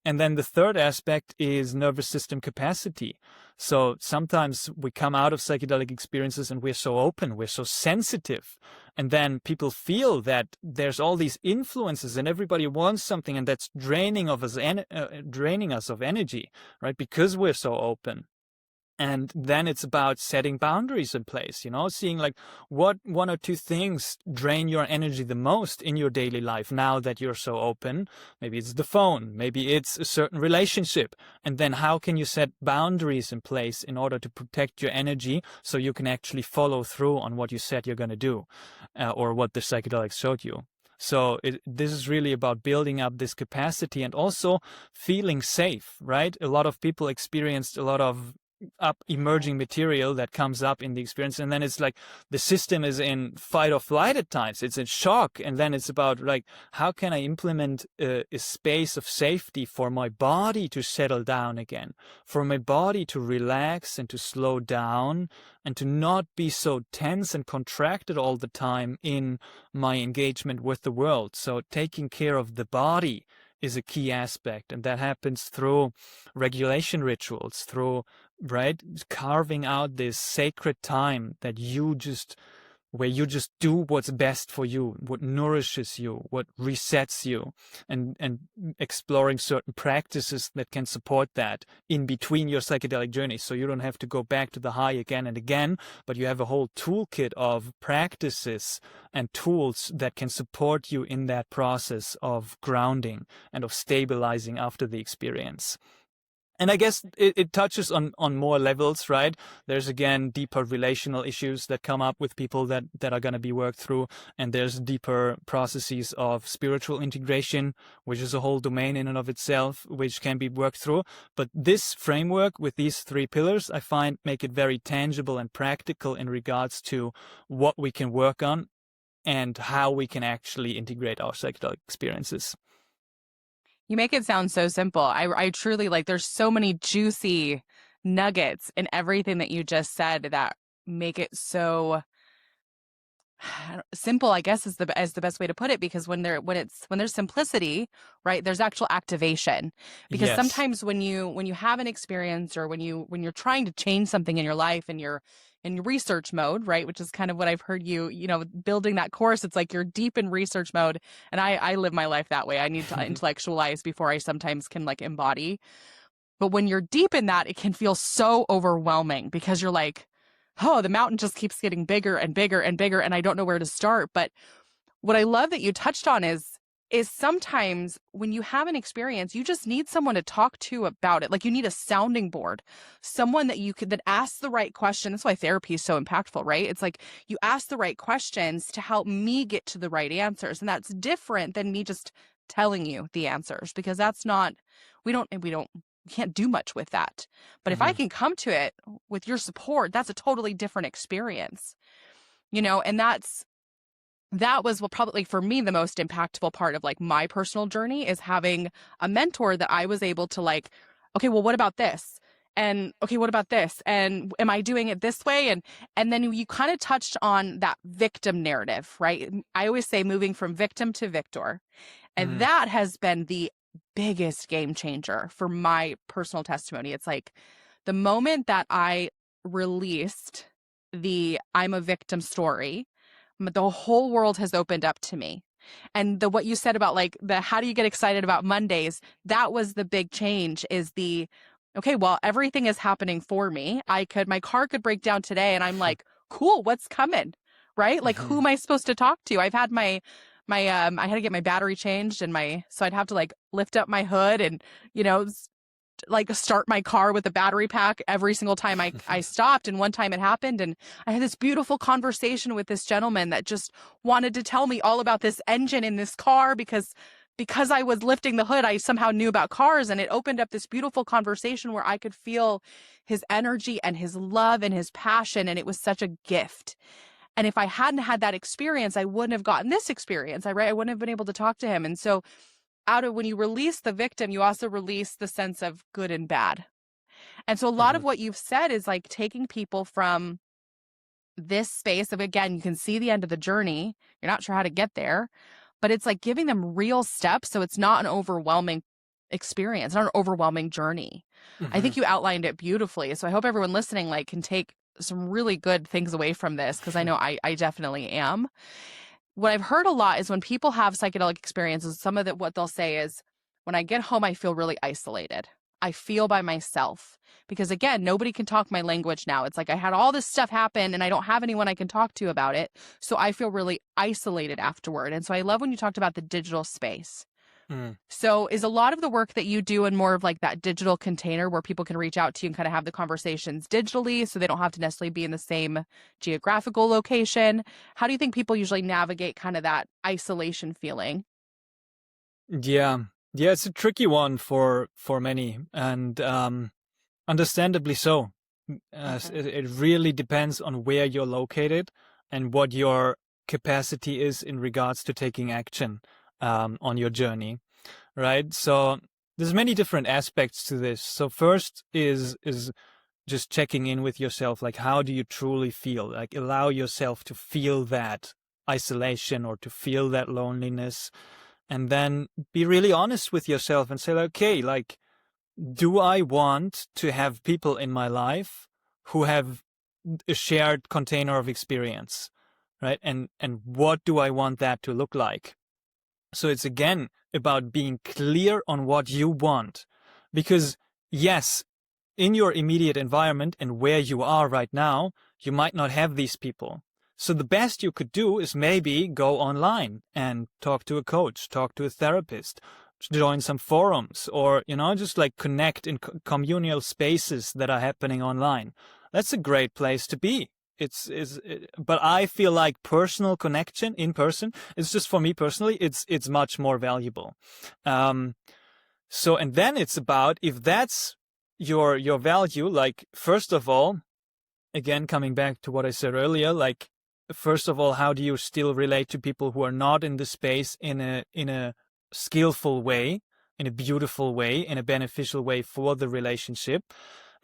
Speaker 1: And then the third aspect is nervous system capacity. So sometimes we come out of psychedelic experiences and we're so open, we're so sensitive. And then people feel that there's all these influences and everybody wants something, and that's draining us of energy, right? Because we're so open. And then it's about setting boundaries in place, seeing like what one or two things drain your energy the most in your daily life now that you're so open. Maybe it's the phone, maybe it's a certain relationship. And then how can you set boundaries in place in order to protect your energy so you can actually follow through on what you said you're going to do, or what the psychedelics showed you. So this is really about building up this capacity and also feeling safe, right? A lot of people experienced a lot of emerging material that comes up in the experience, and then it's like the system is in fight or flight at times, it's in shock, and then it's about like, how can I implement a space of safety for my body to settle down again, for my body to relax and to slow down and to not be so tense and contracted all the time in my engagement with the world. So taking care of the body is a key aspect, and that happens through regulation rituals, through carving out this sacred time that where you just do what's best for you, what nourishes you, what resets you, and exploring certain practices that can support that in between your psychedelic journey. So you don't have to go back to the high again and again, but you have a whole toolkit of practices and tools that can support you in that process of grounding and of stabilizing after the experience. And I guess it touches on more levels, right? There's, again, deeper relational issues that come up with people that are going to be worked through. And there's deeper processes of spiritual integration, which is a whole domain in and of itself, which can be worked through. But this framework with these three pillars, I find, make it very tangible and practical in regards to what we can work on and how we can actually integrate our psychedelic experiences.
Speaker 2: You make it sound so simple. I truly there's so many juicy nuggets in everything that you just said that make it so simple, I guess is the best way to put it, because when there's simplicity, right, there's actual activation. Because
Speaker 1: Yes.
Speaker 2: sometimes when you have an experience, or when you're trying to change something in your life and you're in research mode, right, which is kind of what I've heard you building that course, it's like you're deep in research mode, and I live my life that way. I need to intellectualize before I sometimes can embody. But when you're deep in that, it can feel so overwhelming because you're like, oh, the mountain just keeps getting bigger and bigger and bigger, and I don't know where to start. But what I love that you touched on is sometimes when you have an experience, you just need someone to talk to about it. Like, you need a sounding board, someone that asks the right question. That's why therapy is so impactful, right? It's like you ask the right questions to help me get to the right answers. And that's different than me just telling you the answers, because that's not, we can't do much with that. But if I can come to it with your support, that's a totally different experience, and that was what probably for me the most impactful part of my personal journey, is having a mentor that I was able to okay, well, what about this? And okay, what about this? And am I doing it this way? And then you kind of touched on that victim narrative, right? I always say moving from victim to victor. And that has been the biggest game changer for my personal testimony. It's like the moment that I released the I'm a victim story, the whole world has opened up to me. And what you said about the how do you get excited about Mondays, that was the big change, is okay, well, everything is happening for me. My car could break down today, and I'm like, cool, what's coming? Right? Who am I supposed to talk to? I've had I had to get my battery changed, and so I'd have to lift up my hood and, start my car with a battery pack every single time I stopped. And one time it happened, and I had this beautiful conversation with this gentleman that just wanted to tell me all about this engine in this car, because I was lifting the hood, I somehow knew about cars, and it opened up this beautiful conversation where I could feel his energy and his love and his passion. And it was such a gift. And if I hadn't had that experience, I wouldn't have gotten this experience. I wouldn't have been able to talk to him. And so when you release the victim, you also release the sense of good and bad. And so a lot of what you've said is taking people from this space of, again, you can see the end of the journey. You're not sure how to get there, but it's like giving them real steps. So it's not an overwhelming experience, not an overwhelming journey. I
Speaker 1: Hmm.
Speaker 2: think you outlined it beautifully. So I hope everyone listening like can take some really good things away from this, because I know I definitely am. What I've heard a lot is when people have psychedelic experiences, some of what they'll say is, when I get home, I feel really isolated. I feel by myself because, again, nobody can talk my language now. It's like I had all this stuff happen and I don't have anyone I can talk to about it. So I feel really isolated afterward. And so I love when you talked about the digital space.
Speaker 1: Mm.
Speaker 2: So is a lot of the work that you do in more of like that digital container where people can reach out to you and kind of have the conversations digitally, so they don't have to necessarily be in the same geographical location? How do you think people usually navigate kind of that isolation feeling?
Speaker 1: Yeah, yeah, it's a tricky one for many, and understandably so.
Speaker 2: Mhm.
Speaker 1: It really depends on where you're located and what your capacity is in regards to taking action on your journey, right? So there's many different aspects to this. So first is just checking in with yourself, like how do you truly feel? Like allow yourself to feel that isolation or to feel that loneliness, and then be really honest with yourself and say, okay, like, do I want to have people in my life who have a shared container of experience, right? And what do I want that to look like? So it's again about being clear on what you want, because yes, in your immediate environment and where you are right now, you might not have these people. So the best you could do is maybe go online and talk to a coach, talk to a therapist, join some forums, or, just like connect in communal spaces that are happening online. That's a great place to be. But I feel like personal connection in person, it's just, for me personally, it's much more valuable. And then it's about, if that's your value, like, first of all, again, coming back to what I said earlier, like, first of all, how do you still relate to people who are not in the space in a skillful way, in a beautiful way, in a beneficial way for the relationship?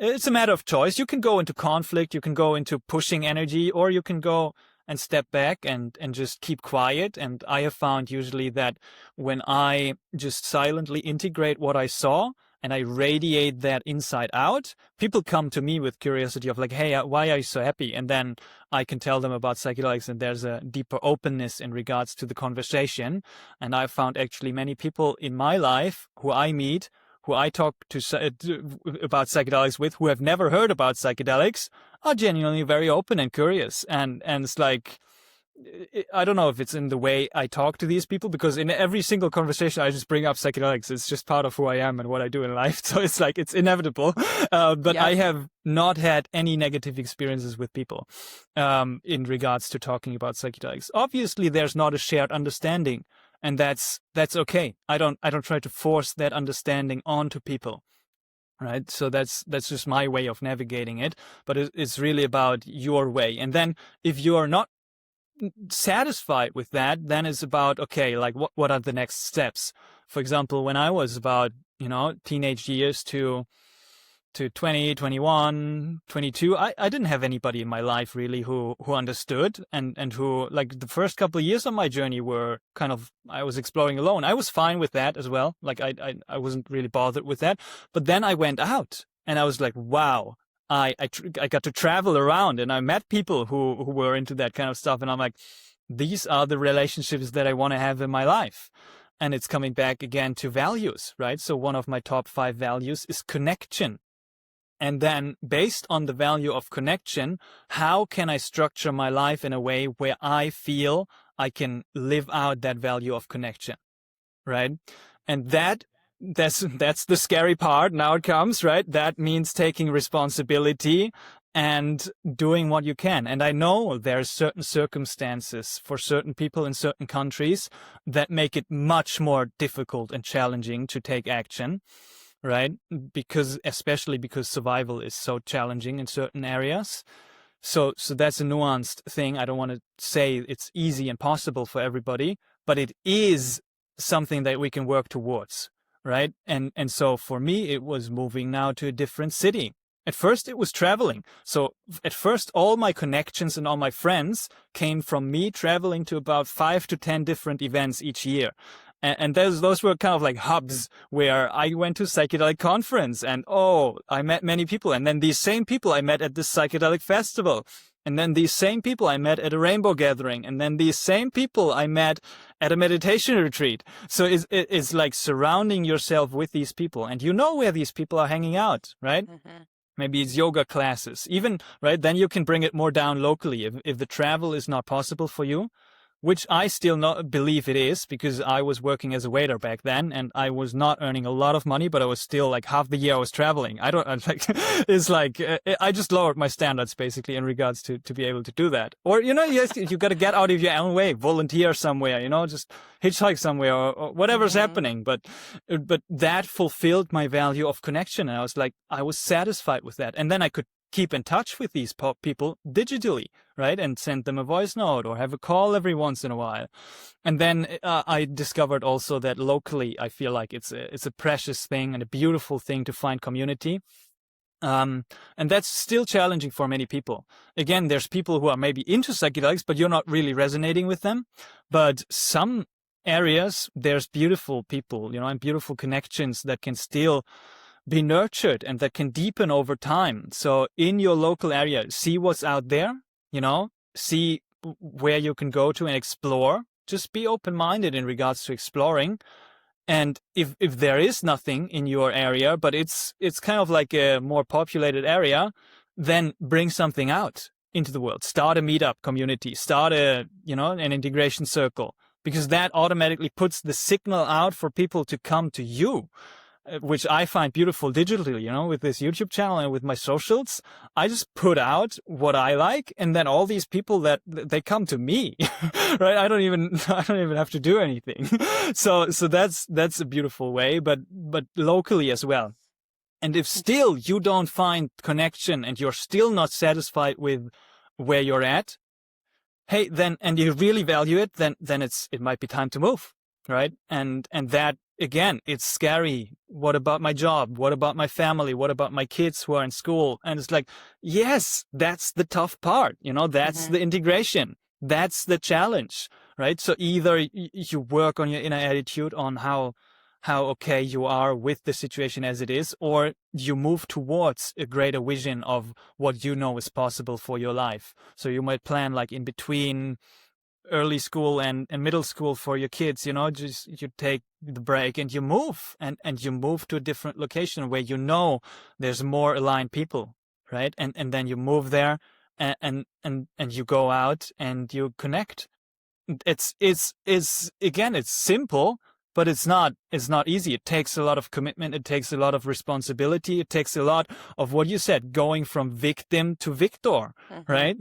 Speaker 1: It's a matter of choice. You can go into conflict, you can go into pushing energy, or you can go and step back and just keep quiet. And I have found usually that when I just silently integrate what I saw and I radiate that inside out, people come to me with curiosity of like, hey, why are you so happy? And then I can tell them about psychedelics, and there's a deeper openness in regards to the conversation. And I've found actually many people in my life who I meet, who I talk to about psychedelics with, who have never heard about psychedelics, are genuinely very open and curious. And it's like, I don't know if it's in the way I talk to these people, because in every single conversation I just bring up psychedelics. It's just part of who I am and what I do in life. So it's like, it's inevitable. But
Speaker 2: Yep.
Speaker 1: I have not had any negative experiences with people in regards to talking about psychedelics. Obviously, there's not a shared understanding, and that's okay. I don't try to force that understanding onto people. Right. So that's just my way of navigating it. But it's really about your way. And then if you are not satisfied with that, then it's about, okay, like, what are the next steps? For example, when I was about, teenage years to 20, 21, 22, I didn't have anybody in my life really who understood, and who, like, the first couple of years of my journey were kind of, I was exploring alone. I was fine with that as well. Like, I wasn't really bothered with that. But then I went out and I was like, wow, I got to travel around, and I met people who were into that kind of stuff. And I'm like, these are the relationships that I want to have in my life. And it's coming back again to values, right? So one of my top 5 values is connection. And then, based on the value of connection, how can I structure my life in a way where I feel I can live out that value of connection, right? And that's the scary part. Now it comes, right? That means taking responsibility and doing what you can. And I know there are certain circumstances for certain people in certain countries that make it much more difficult and challenging to take action, right? Especially because survival is so challenging in certain areas. So that's a nuanced thing. I don't want to say it's easy and possible for everybody, but it is something that we can work towards, right? And so for me, it was moving now to a different city. At first, it was traveling. So at first, all my connections and all my friends came from me traveling to about 5 to 10 different events each year. And those were kind of like hubs where I went to psychedelic conference and, I met many people. And then these same people I met at this psychedelic festival. And then these same people I met at a rainbow gathering. And then these same people I met at a meditation retreat. So it's like surrounding yourself with these people. And you know where these people are hanging out, right? Mm-hmm. Maybe it's yoga classes. Even, right, then you can bring it more down locally. If the travel is not possible for you, which I still not believe it is, because I was working as a waiter back then and I was not earning a lot of money, but I was still like half the year I was traveling. I just lowered my standards basically in regards to be able to do that. Or, you got to get out of your own way, volunteer somewhere, just hitchhike somewhere or whatever's happening. But that fulfilled my value of connection. And I was satisfied with that. And then I could keep in touch with these people digitally, right? And send them a voice note or have a call every once in a while. And then I discovered also that locally, I feel like it's a precious thing and a beautiful thing to find community. And that's still challenging for many people. Again, there's people who are maybe into psychedelics, but you're not really resonating with them. But some areas, there's beautiful people, and beautiful connections that can still be nurtured and that can deepen over time. So in your local area, see what's out there, see where you can go to and explore. Just be open-minded in regards to exploring. And if there is nothing in your area, but it's kind of like a more populated area, then bring something out into the world. Start a meetup community, start an integration circle, because that automatically puts the signal out for people to come to you, which I find beautiful digitally, with this YouTube channel and with my socials. I just put out what I like, and then all these people that they come to me, right? I don't even have to do anything. So that's a beautiful way, but locally as well. And if still you don't find connection and you're still not satisfied with where you're at, hey, then, and you really value it, then it might be time to move, right? And that, again, it's scary. What about my job? What about my family? What about my kids who are in school? And it's like, yes, that's the tough part. That's the integration. That's the challenge, right? So either you work on your inner attitude on how okay you are with the situation as it is, or you move towards a greater vision of what is possible for your life. So you might plan like in between early school and middle school for your kids, just you take the break and you move and you move to a different location where there's more aligned people, right? And then you move there and you go out and you connect. It's again, it's simple, but it's not easy. It takes a lot of commitment. It takes a lot of responsibility. It takes a lot of what you said, going from victim to victor, right?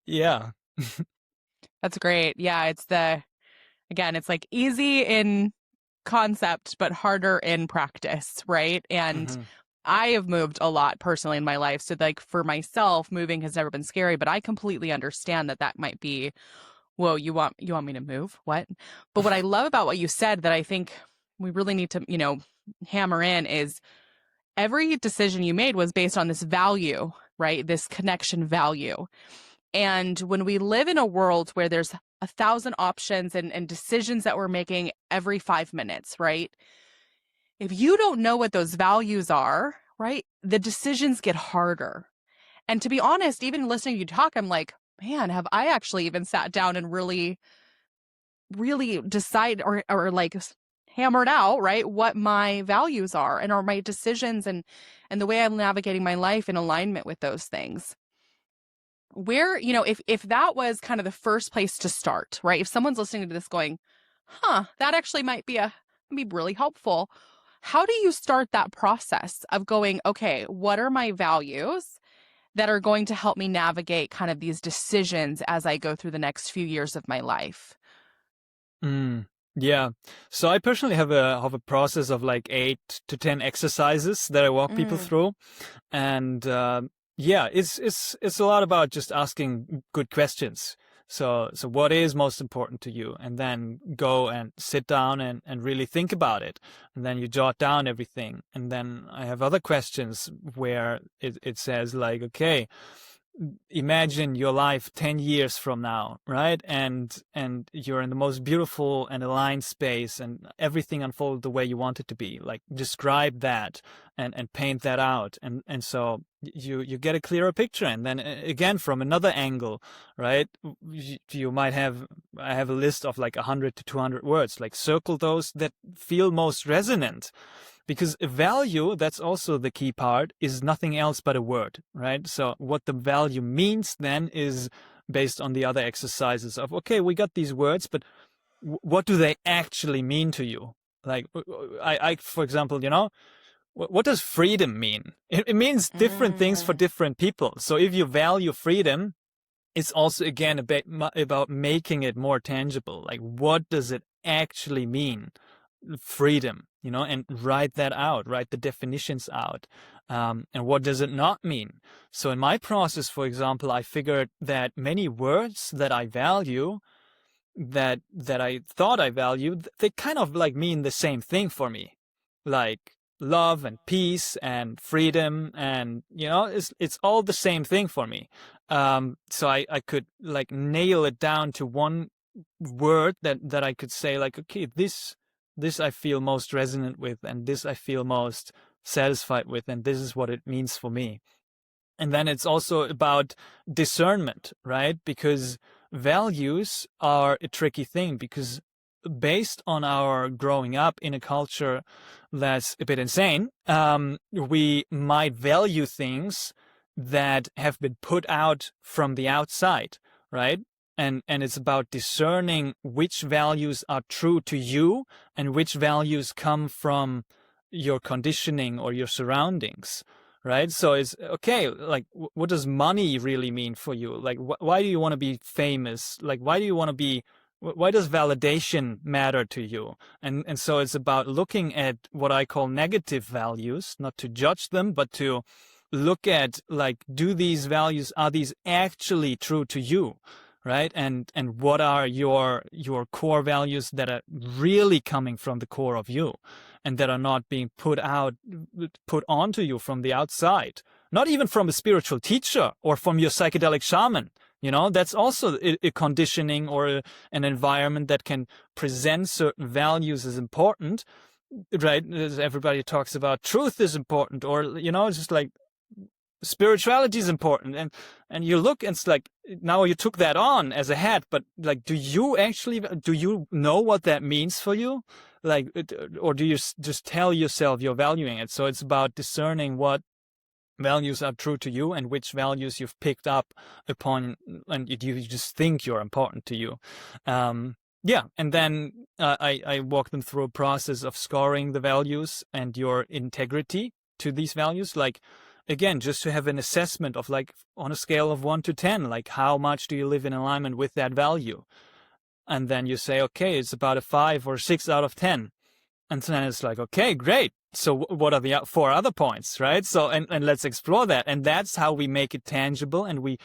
Speaker 1: Yeah.
Speaker 2: That's great. Yeah, it's like easy in concept, but harder in practice, right? And I have moved a lot personally in my life. So like for myself, moving has never been scary, but I completely understand that might be, whoa, you want me to move? What? But what I love about what you said that I think we really need to, hammer in is every decision you made was based on this value, right? This connection value. And when we live in a world where there's 1,000 options and decisions that we're making every 5 minutes, right? If you don't know what those values are, right, the decisions get harder. And to be honest, even listening to you talk, I'm like, man, have I actually even sat down and really, really decide or like hammered out, right, what my values are and are my decisions and the way I'm navigating my life in alignment with those things. Where, if that was kind of the first place to start, right? If someone's listening to this going, that actually might be really helpful. How do you start that process of going, okay, what are my values that are going to help me navigate kind of these decisions as I go through the next few years of my life?
Speaker 1: Yeah. So I personally have a process of like 8 to 10 exercises that I walk people through. And, yeah, it's a lot about just asking good questions. So what is most important to you? And then go and sit down and really think about it. And then you jot down everything. And then I have other questions where it says like, okay, imagine your life 10 years from now, right? And you're in the most beautiful and aligned space, and everything unfolded the way you want it to be. Like, describe that and paint that out. And so you get a clearer picture. And then again, from another angle, right? You might have, I have a list of like 100 to 200 words, like circle those that feel most resonant. Because a value, that's also the key part, is nothing else but a word, right? So what the value means then is based on the other exercises of, okay, we got these words, but what do they actually mean to you? Like, I for example, what does freedom mean? It means different things for different people. So if you value freedom, it's also, again, about making it more tangible. Like, what does it actually mean? Freedom, and write that out, write the definitions out. And what does it not mean? So in my process, for example, I figured that many words that I value, that I thought I valued, they kind of like mean the same thing for me. Like love and peace and freedom, and it's all the same thing for me. So I could like nail it down to one word that I could say like, okay, this I feel most resonant with, and this I feel most satisfied with, and this is what it means for me. And then it's also about discernment, right? Because values are a tricky thing, because based on our growing up in a culture that's a bit insane, we might value things that have been put out from the outside, right? And it's about discerning which values are true to you and which values come from your conditioning or your surroundings, right? So it's okay, like, what does money really mean for you? Like, why do you want to be famous? Like, why does validation matter to you? And so it's about looking at what I call negative values, not to judge them, but to look at, like, are these actually true to you? Right? And what are your core values that are really coming from the core of you, and that are not being put onto you from the outside, not even from a spiritual teacher or from your psychedelic shaman. That's also a conditioning or an environment that can present certain values as important, right? As everybody talks about, truth is important, or, it's just like, spirituality is important, and you look, and it's like, now you took that on as a hat, but like, do you know what that means for you? Like, or do you just tell yourself you're valuing it? So it's about discerning what values are true to you and which values you've picked up upon, and you just think you're important to you. Yeah, and then I walk them through a process of scoring the values and your integrity to these values. Like, again, just to have an assessment of, like, on a scale of 1 to 10, like, how much do you live in alignment with that value? And then you say, okay, it's about a 5 or 6 out of 10. And then it's like, okay, great. So what are the 4 other points, right? So, and let's explore that. And that's how we make it tangible. And we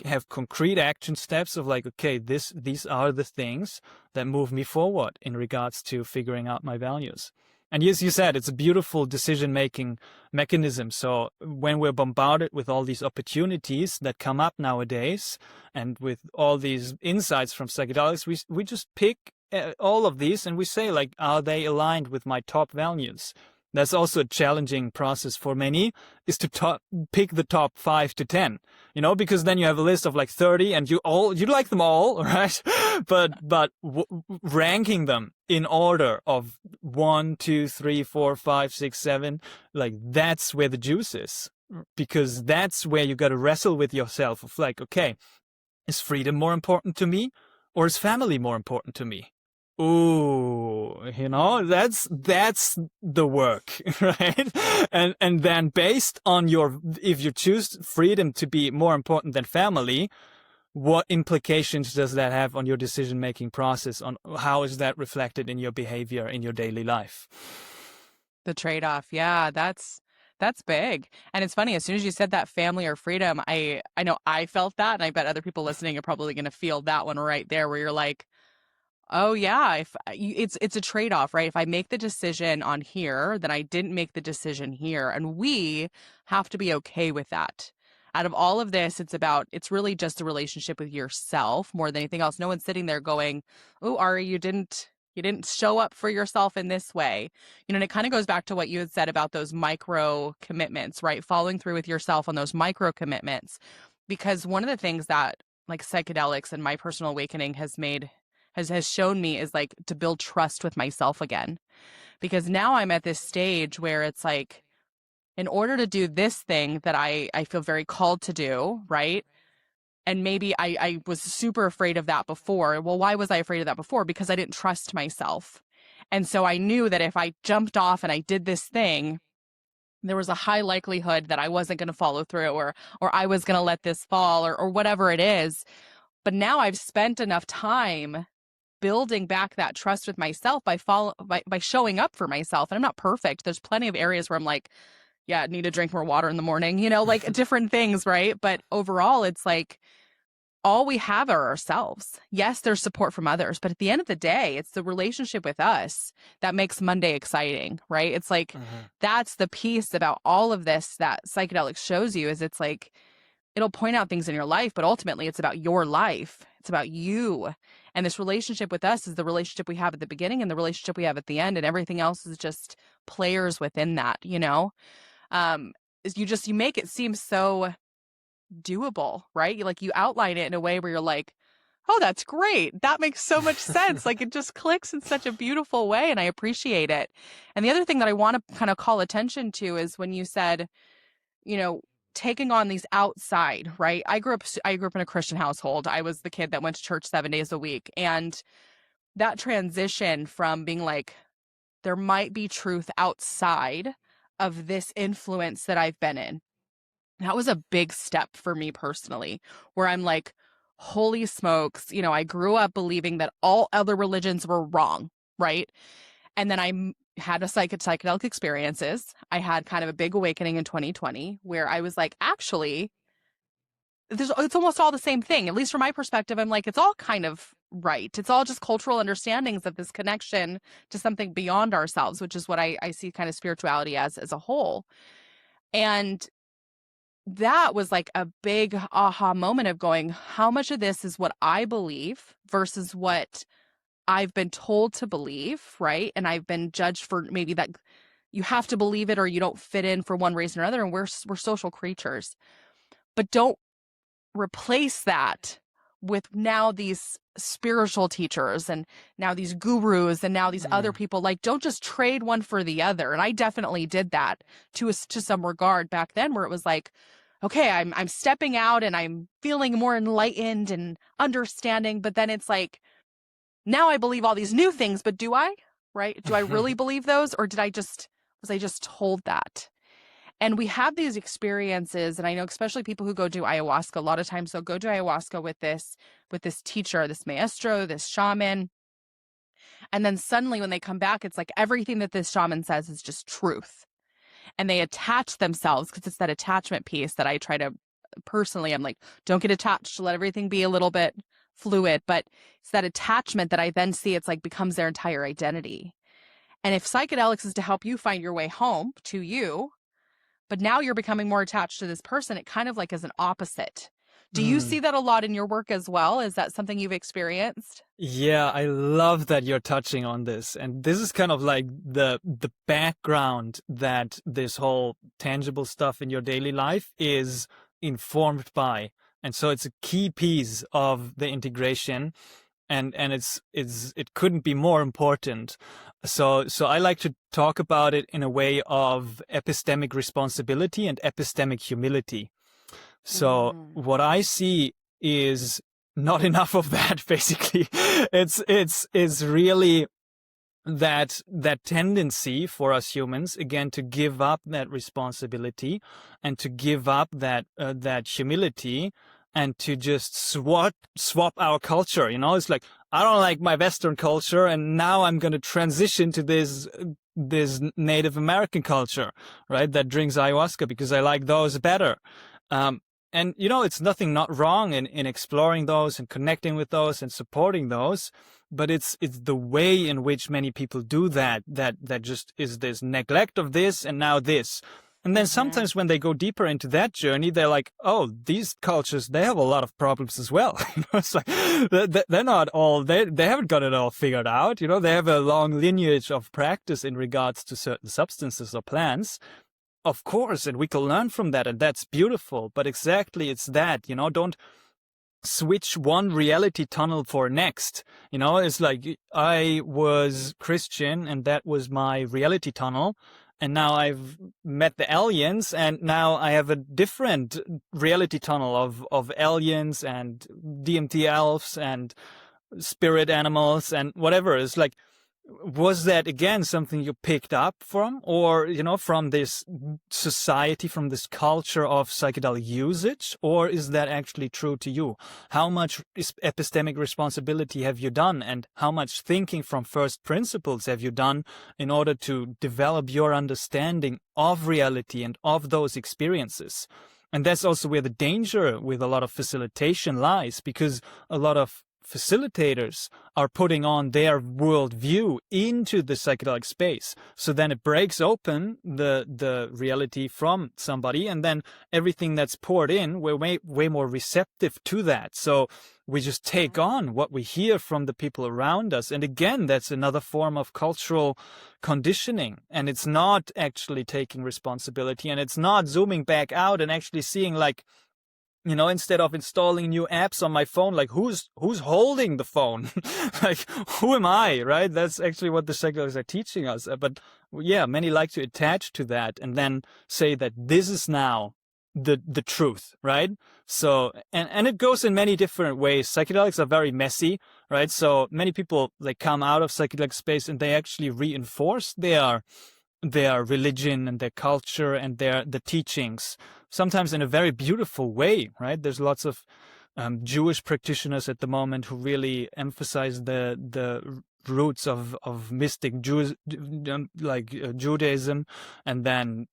Speaker 1: have concrete action steps of, like, okay, these are the things that move me forward in regards to figuring out my values. And as you said, it's a beautiful decision-making mechanism. So when we're bombarded with all these opportunities that come up nowadays, and with all these insights from psychedelics, we just pick all of these and we say, like, are they aligned with my top values? That's also a challenging process for many, is to pick the top 5 to 10, because then you have a list of like 30 and you like them all, right? But ranking them in order of 1, 2, 3, 4, 5, 6, 7, like, that's where the juice is, because that's where you got to wrestle with yourself of, like, okay, is freedom more important to me, or is family more important to me? Ooh, that's the work, right? And then based on if you choose freedom to be more important than family, what implications does that have on your decision-making process? On how is that reflected in your behavior in your daily life?
Speaker 2: The trade-off. Yeah, that's That's big. And it's funny, as soon as you said that family or freedom, I know I felt that, and I bet other people listening are probably going to feel that one right there where you're like, oh yeah, if it's a trade-off, right? If I make the decision on here, then I didn't make the decision here, and we have to be okay with that. Out of all of this, it's really just a relationship with yourself more than anything else. No one's sitting there going, "Oh, Ari, you didn't show up for yourself in this way." And it kind of goes back to what you had said about those micro commitments, right? Following through with yourself on those micro commitments. Because one of the things that like psychedelics and my personal awakening has shown me is like to build trust with myself again. Because now I'm at this stage where it's like, in order to do this thing that I feel very called to do, right? And maybe I was super afraid of that before. Well, why was I afraid of that before? Because I didn't trust myself. And so I knew that if I jumped off and I did this thing, there was a high likelihood that I wasn't going to follow through, or I was going to let this fall, or whatever it is. But now I've spent enough time building back that trust with myself by showing up for myself. And I'm not perfect. There's plenty of areas where I'm like, yeah, I need to drink more water in the morning, like different things, right? But overall, it's like all we have are ourselves. Yes, there's support from others, but at the end of the day, it's the relationship with us that makes Monday exciting, right? It's like that's the piece about all of this that psychedelics shows you is it's like it'll point out things in your life, but ultimately it's about your life. It's about you. And this relationship with us is the relationship we have at the beginning and the relationship we have at the end, and everything else is just players within that. Is you make it seem so doable, right? You outline it in a way where you're like, oh, that's great. That makes so much sense. Like it just clicks in such a beautiful way, and I appreciate it. And the other thing that I want to kind of call attention to is when you said, you know, taking on these outside, right? I grew up in a Christian household. I was the kid that went to church 7 days a week. And that transition from being like, there might be truth outside of this influence that I've been in. That was a big step for me personally, where I'm like, holy smokes, I grew up believing that all other religions were wrong, right? And then I had psychedelic experiences. I had kind of a big awakening in 2020 where I was like, actually, it's almost all the same thing. At least from my perspective, I'm like, it's all kind of right. It's all just cultural understandings of this connection to something beyond ourselves, which is what I see kind of spirituality as a whole. And that was like a big aha moment of going, how much of this is what I believe versus what I've been told to believe, right? And I've been judged for maybe that you have to believe it or you don't fit in for one reason or another. And we're social creatures. But don't replace that with now these spiritual teachers and now these gurus and now these other people. Like, don't just trade one for the other. And I definitely did that to some regard back then, where it was like, okay, I'm stepping out and I'm feeling more enlightened and understanding. But then it's like, now I believe all these new things, but do I? Right? Do I really believe those? Or was I just told that? And we have these experiences, and I know especially people who go do ayahuasca, a lot of times they'll go do ayahuasca with this teacher, this maestro, this shaman. And then suddenly when they come back, it's like everything that this shaman says is just truth. And they attach themselves, because it's that attachment piece that I try to personally, I'm like, don't get attached, let everything be a little bit fluid. But it's that attachment that I then see it's like becomes their entire identity. And if psychedelics is to help you find your way home to you, but now you're becoming more attached to this person, it kind of like is an opposite. Do you see that a lot in your work as well? Is that something you've experienced?
Speaker 1: Yeah, I love that you're touching on this. And this is kind of like the background that this whole tangible stuff in your daily life is informed by. And so it's a key piece of the integration. And it couldn't be more important. So I like to talk about it in a way of epistemic responsibility and epistemic humility. So what I see is not enough of that, basically. It's really that tendency for us humans, again, to give up that responsibility and to give up that humility and to just swap our culture. It's like, I don't like my Western culture, and now I'm going to transition to this Native American culture, right? That drinks ayahuasca because I like those better. And it's nothing not wrong in exploring those and connecting with those and supporting those, but it's the way in which many people do that just is this neglect of this and now this. And then sometimes when they go deeper into that journey, they're like, oh, these cultures, they have a lot of problems as well. It's like, they're not all, they haven't got it all figured out. They have a long lineage of practice in regards to certain substances or plants. Of course, and we can learn from that, and that's beautiful. But exactly, it's that, don't switch one reality tunnel for next. It's like I was Christian and that was my reality tunnel. And now I've met the aliens, and now I have a different reality tunnel of aliens and DMT elves and spirit animals and whatever. It's like, was that again something you picked up from, or from this society, from this culture of psychedelic usage, or is that actually true to you? How much epistemic responsibility have you done, and how much thinking from first principles have you done in order to develop your understanding of reality and of those experiences? And that's also where the danger with a lot of facilitation lies, because a lot of facilitators are putting on their worldview into the psychedelic space. So then it breaks open the reality from somebody, and then everything that's poured in, we're way more receptive to that. So we just take on what we hear from the people around us. And again, that's another form of cultural conditioning. And it's not actually taking responsibility, and it's not zooming back out and actually seeing, like, instead of installing new apps on my phone, like who's holding the phone? Like, who am I, right? That's actually what the psychedelics are teaching us. But yeah, many like to attach to that and then say that this is now the truth, right? So, and it goes in many different ways. Psychedelics are very messy, right? So many people, they come out of psychedelic space and they actually reinforce their religion and their culture and the teachings, sometimes in a very beautiful way, right? There's lots of Jewish practitioners at the moment who really emphasize the roots of mystic Judaism, and then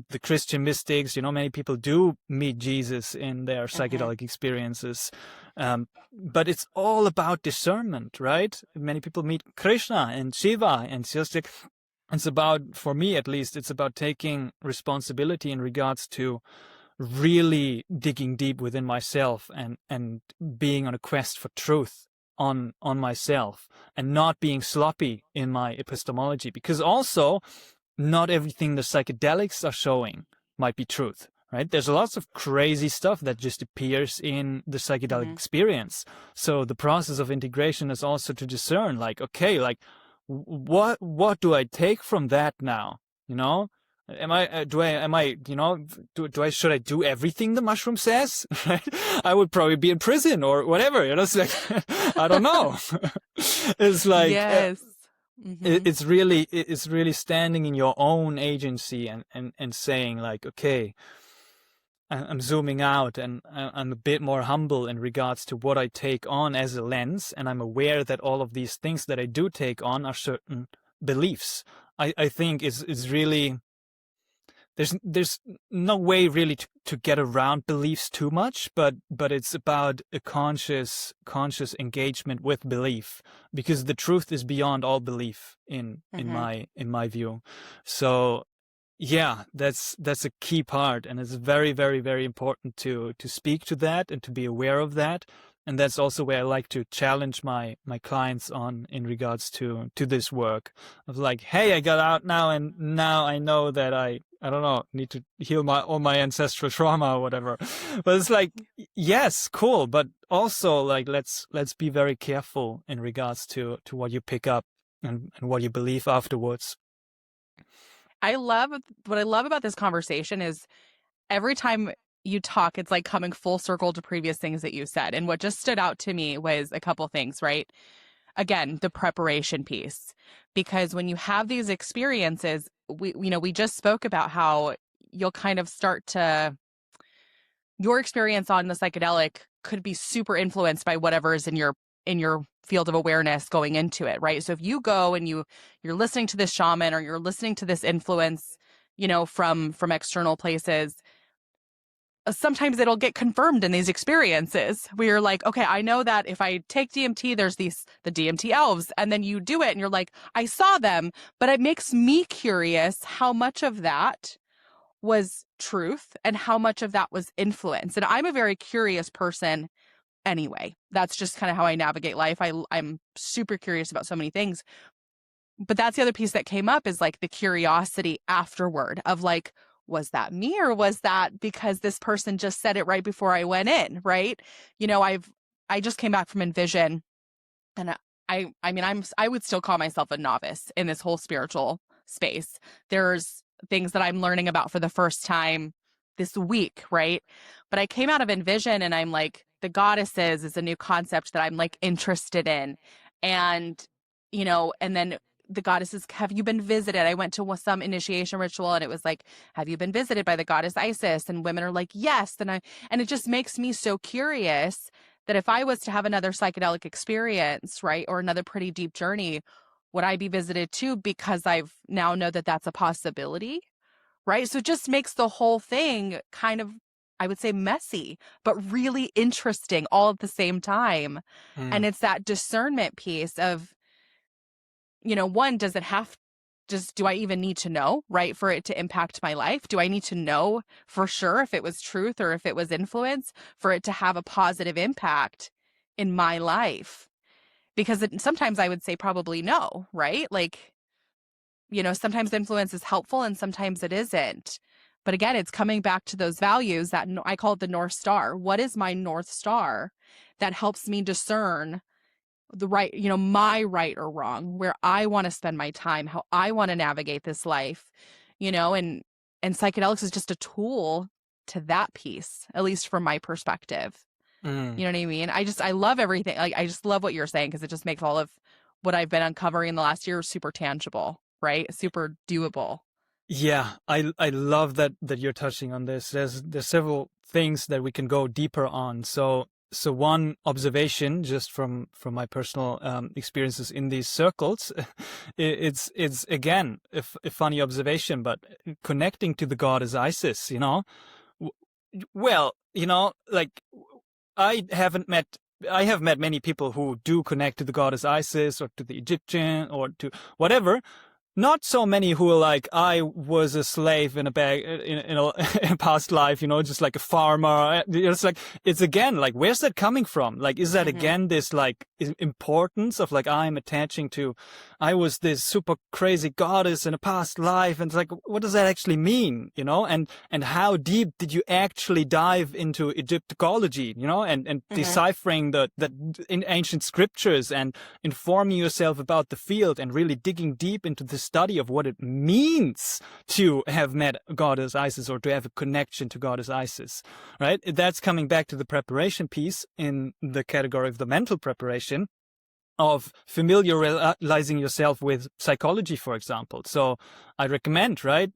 Speaker 1: the Christian mystics. Many people do meet Jesus in their psychedelic experiences, but it's all about discernment, right? Many people meet Krishna and Shiva, and just like, it's about, for me at least, it's about taking responsibility in regards to really digging deep within myself and being on a quest for truth on myself, and not being sloppy in my epistemology, because also not everything the psychedelics are showing might be truth, right? There's lots of crazy stuff that just appears in the psychedelic experience. So the process of integration is also to discern, like, okay, like, what do I take from that now? Should I do everything the mushroom says? Right? I would probably be in prison or whatever. It's like, I don't know. It's like,
Speaker 2: yes.
Speaker 1: It's really standing in your own agency and saying, like, okay, I'm zooming out and I'm a bit more humble in regards to what I take on as a lens. And I'm aware that all of these things that I do take on are certain beliefs. I think is really, there's no way really to get around beliefs too much, but it's about a conscious engagement with belief, because the truth is beyond all belief in my view. So yeah, that's a key part, and it's very, very, very important to speak to that and to be aware of that. And that's also where I like to challenge my clients on in regards to this work of, like, hey, I got out now, and now I know that I don't know, need to heal all my ancestral trauma or whatever. But it's like, yes, cool, but also, like, let's be very careful in regards to what you pick up and what you believe afterwards.
Speaker 2: What I love about this conversation is every time you talk, it's like coming full circle to previous things that you said. And what just stood out to me was a couple things, right? Again, the preparation piece, because when you have these experiences, we just spoke about how you'll kind of start to, your experience on the psychedelic could be super influenced by whatever is in your in your field of awareness going into it, right? So if you go and you're listening to this shaman, or you're listening to this influence, from external places, sometimes it'll get confirmed in these experiences where you're like, okay, I know that if I take DMT, there's the DMT elves, and then you do it and you're like, I saw them, but it makes me curious how much of that was truth and how much of that was influence. And I'm a very curious person anyway. That's just kind of how I navigate life. I'm super curious about so many things. But that's the other piece that came up, is like the curiosity afterward of like, was that me, or was that because this person just said it right before I went in, right? I just came back from Envision, and I would still call myself a novice in this whole spiritual space. There's things that I'm learning about for the first time this week, right? But I came out of Envision and I'm like, the goddesses is a new concept that I'm like interested in. And, and then the goddesses, have you been visited? I went to some initiation ritual and it was like, have you been visited by the goddess Isis? And women are like, yes. And it just makes me so curious that if I was to have another psychedelic experience, right, or another pretty deep journey, would I be visited too? Because I've now know that that's a possibility, right? So it just makes the whole thing kind of, I would say, messy, but really interesting all at the same time. And it's that discernment piece of, one, do I even need to know, right, for it to impact my life? Do I need to know for sure if it was truth or if it was influence for it to have a positive impact in my life? Because sometimes I would say probably no, right? Like, sometimes influence is helpful and sometimes it isn't. But again, it's coming back to those values that I call it the North Star. What is my North Star that helps me discern the right, my right or wrong, where I want to spend my time, how I want to navigate this life, and psychedelics is just a tool to that piece, at least from my perspective. You know what I mean? I love everything. Like, I just love what you're saying, because it just makes all of what I've been uncovering in the last year super tangible, right? Super doable.
Speaker 1: Yeah, I love that you're touching on this. There's several things that we can go deeper on. So one observation, just from my personal experiences in these circles, it's again a funny observation, but connecting to the goddess Isis, well, like I have met many people who do connect to the goddess Isis or to the Egyptian or to whatever. Not so many who are like, I was a slave in a bag, in a past life, just like a farmer. It's again, like, where's that coming from? Like, is that again this like importance of like, I'm attaching to, I was this super crazy goddess in a past life. And it's like, what does that actually mean? And how deep did you actually dive into Egyptology, and deciphering the in ancient scriptures and informing yourself about the field and really digging deep into the study of what it means to have met goddess Isis or to have a connection to goddess Isis, right? That's coming back to the preparation piece in the category of the mental preparation of familiarizing yourself with psychology, for example. So I recommend, right,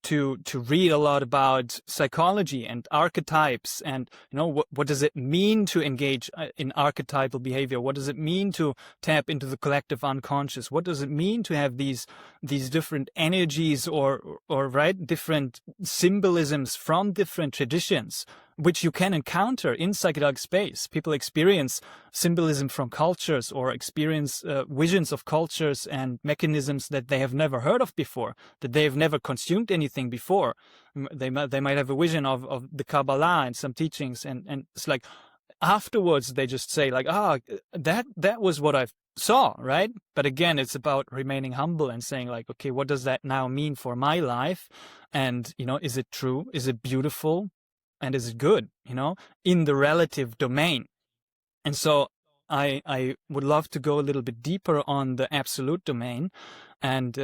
Speaker 1: to read a lot about psychology and archetypes and, what does it mean to engage in archetypal behavior? What does it mean to tap into the collective unconscious? What does it mean to have these different energies or right, different symbolisms from different traditions, which you can encounter in psychedelic space? People experience symbolism from cultures or experience visions of cultures and mechanisms that they have never heard of before, that they have never consumed anything before. They might have a vision of the Kabbalah and some teachings, and it's like afterwards they just say like, that was what I saw, right? But again, it's about remaining humble and saying like, okay, what does that now mean for my life? And, is it true? Is it beautiful? And is it good, in the relative domain? And so I would love to go a little bit deeper on the absolute domain. And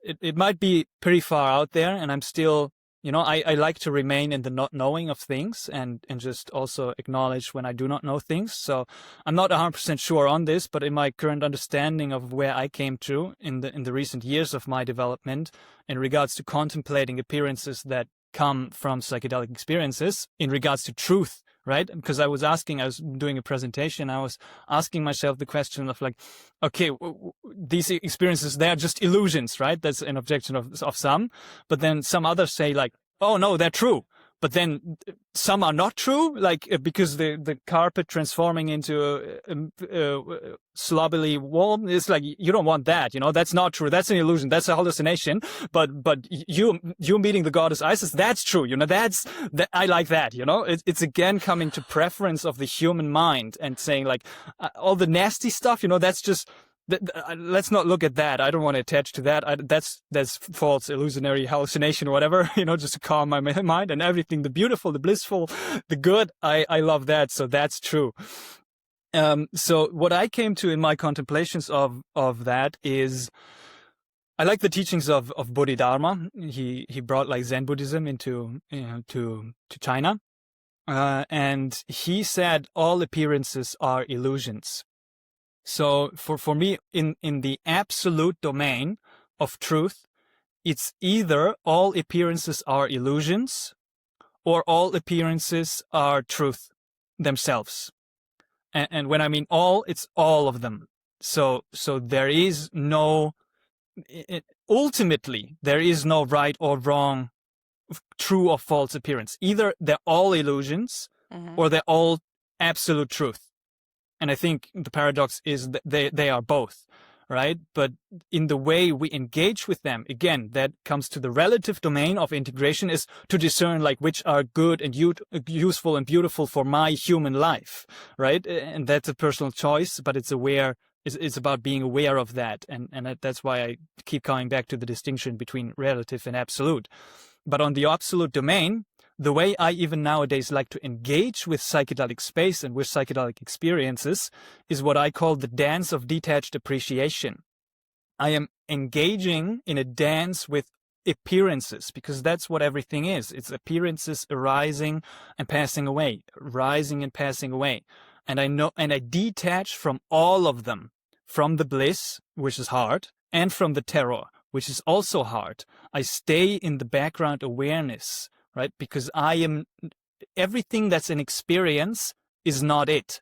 Speaker 1: it might be pretty far out there. And I'm still, I like to remain in the not knowing of things and just also acknowledge when I do not know things. So I'm not 100% sure on this, but in my current understanding of where I came to in the recent years of my development in regards to contemplating appearances that come from psychedelic experiences in regards to truth right? Because I was doing a presentation, I was asking myself the question of like, okay, these experiences, they are just illusions, right? That's an objection of some, but then some others say like, oh no, they're true. But then some are not true, like because the carpet transforming into a slobbily wall, it's like, you don't want that, that's not true. That's an illusion. That's a hallucination. But you meeting the goddess Isis, that's true. I like that. It's again coming to preference of the human mind and saying like all the nasty stuff. That's just. Let's not look at that. I don't want to attach to that. That's false, illusionary, hallucination, or whatever, just to calm my mind. And everything, the beautiful, the blissful, the good, I love that. So that's true. So what I came to in my contemplations of that is, I like the teachings of Bodhidharma. He brought like Zen Buddhism into to China, and he said all appearances are illusions. So for me, in the absolute domain of truth, it's either all appearances are illusions or all appearances are truth themselves. And when I mean all, it's all of them. So there is no, ultimately, there is no right or wrong, true or false appearance. Either they're all illusions or they're all absolute truth. And I think the paradox is that they are both, right? But in the way we engage with them, again, that comes to the relative domain of integration, is to discern like which are good and useful and beautiful for my human life, right? And that's a personal choice, but it's about being aware of that. And that's why I keep coming back to the distinction between relative and absolute. But on the absolute domain, the way I even nowadays like to engage with psychedelic space and with psychedelic experiences is what I call the dance of detached appreciation. I am engaging in a dance with appearances, because that's what everything is. It's appearances arising and passing away, rising and passing away. And I detach from all of them, from the bliss, which is hard, and from the terror, which is also hard. I stay in the background awareness, right? Because everything that's an experience is not it.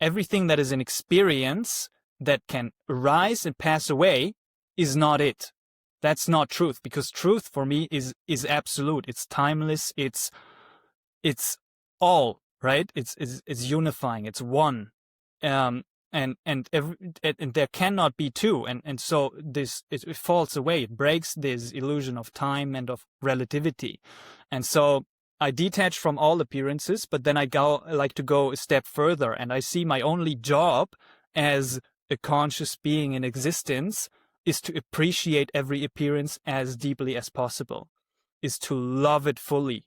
Speaker 1: Everything that is an experience that can arise and pass away is not it. That's not truth, because truth for me is absolute. It's timeless. It's all, right? It's unifying. It's one. And there cannot be two, and so it falls away. It breaks this illusion of time and of relativity, and so I detach from all appearances. But then I like to go a step further, and I see my only job as a conscious being in existence is to appreciate every appearance as deeply as possible, is to love it fully.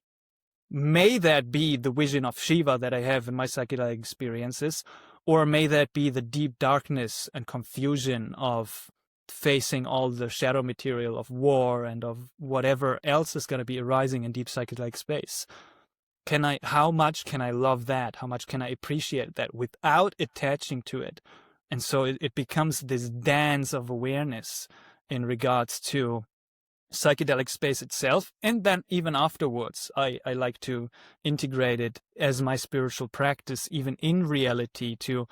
Speaker 1: May that be the vision of Shiva that I have in my psychedelic experiences, or may that be the deep darkness and confusion of facing all the shadow material of war and of whatever else is going to be arising in deep psychedelic space. How much can I love that? How much can I appreciate that without attaching to it? And so it becomes this dance of awareness in regards to psychedelic space itself. And then even afterwards, I like to integrate it as my spiritual practice, even in reality, to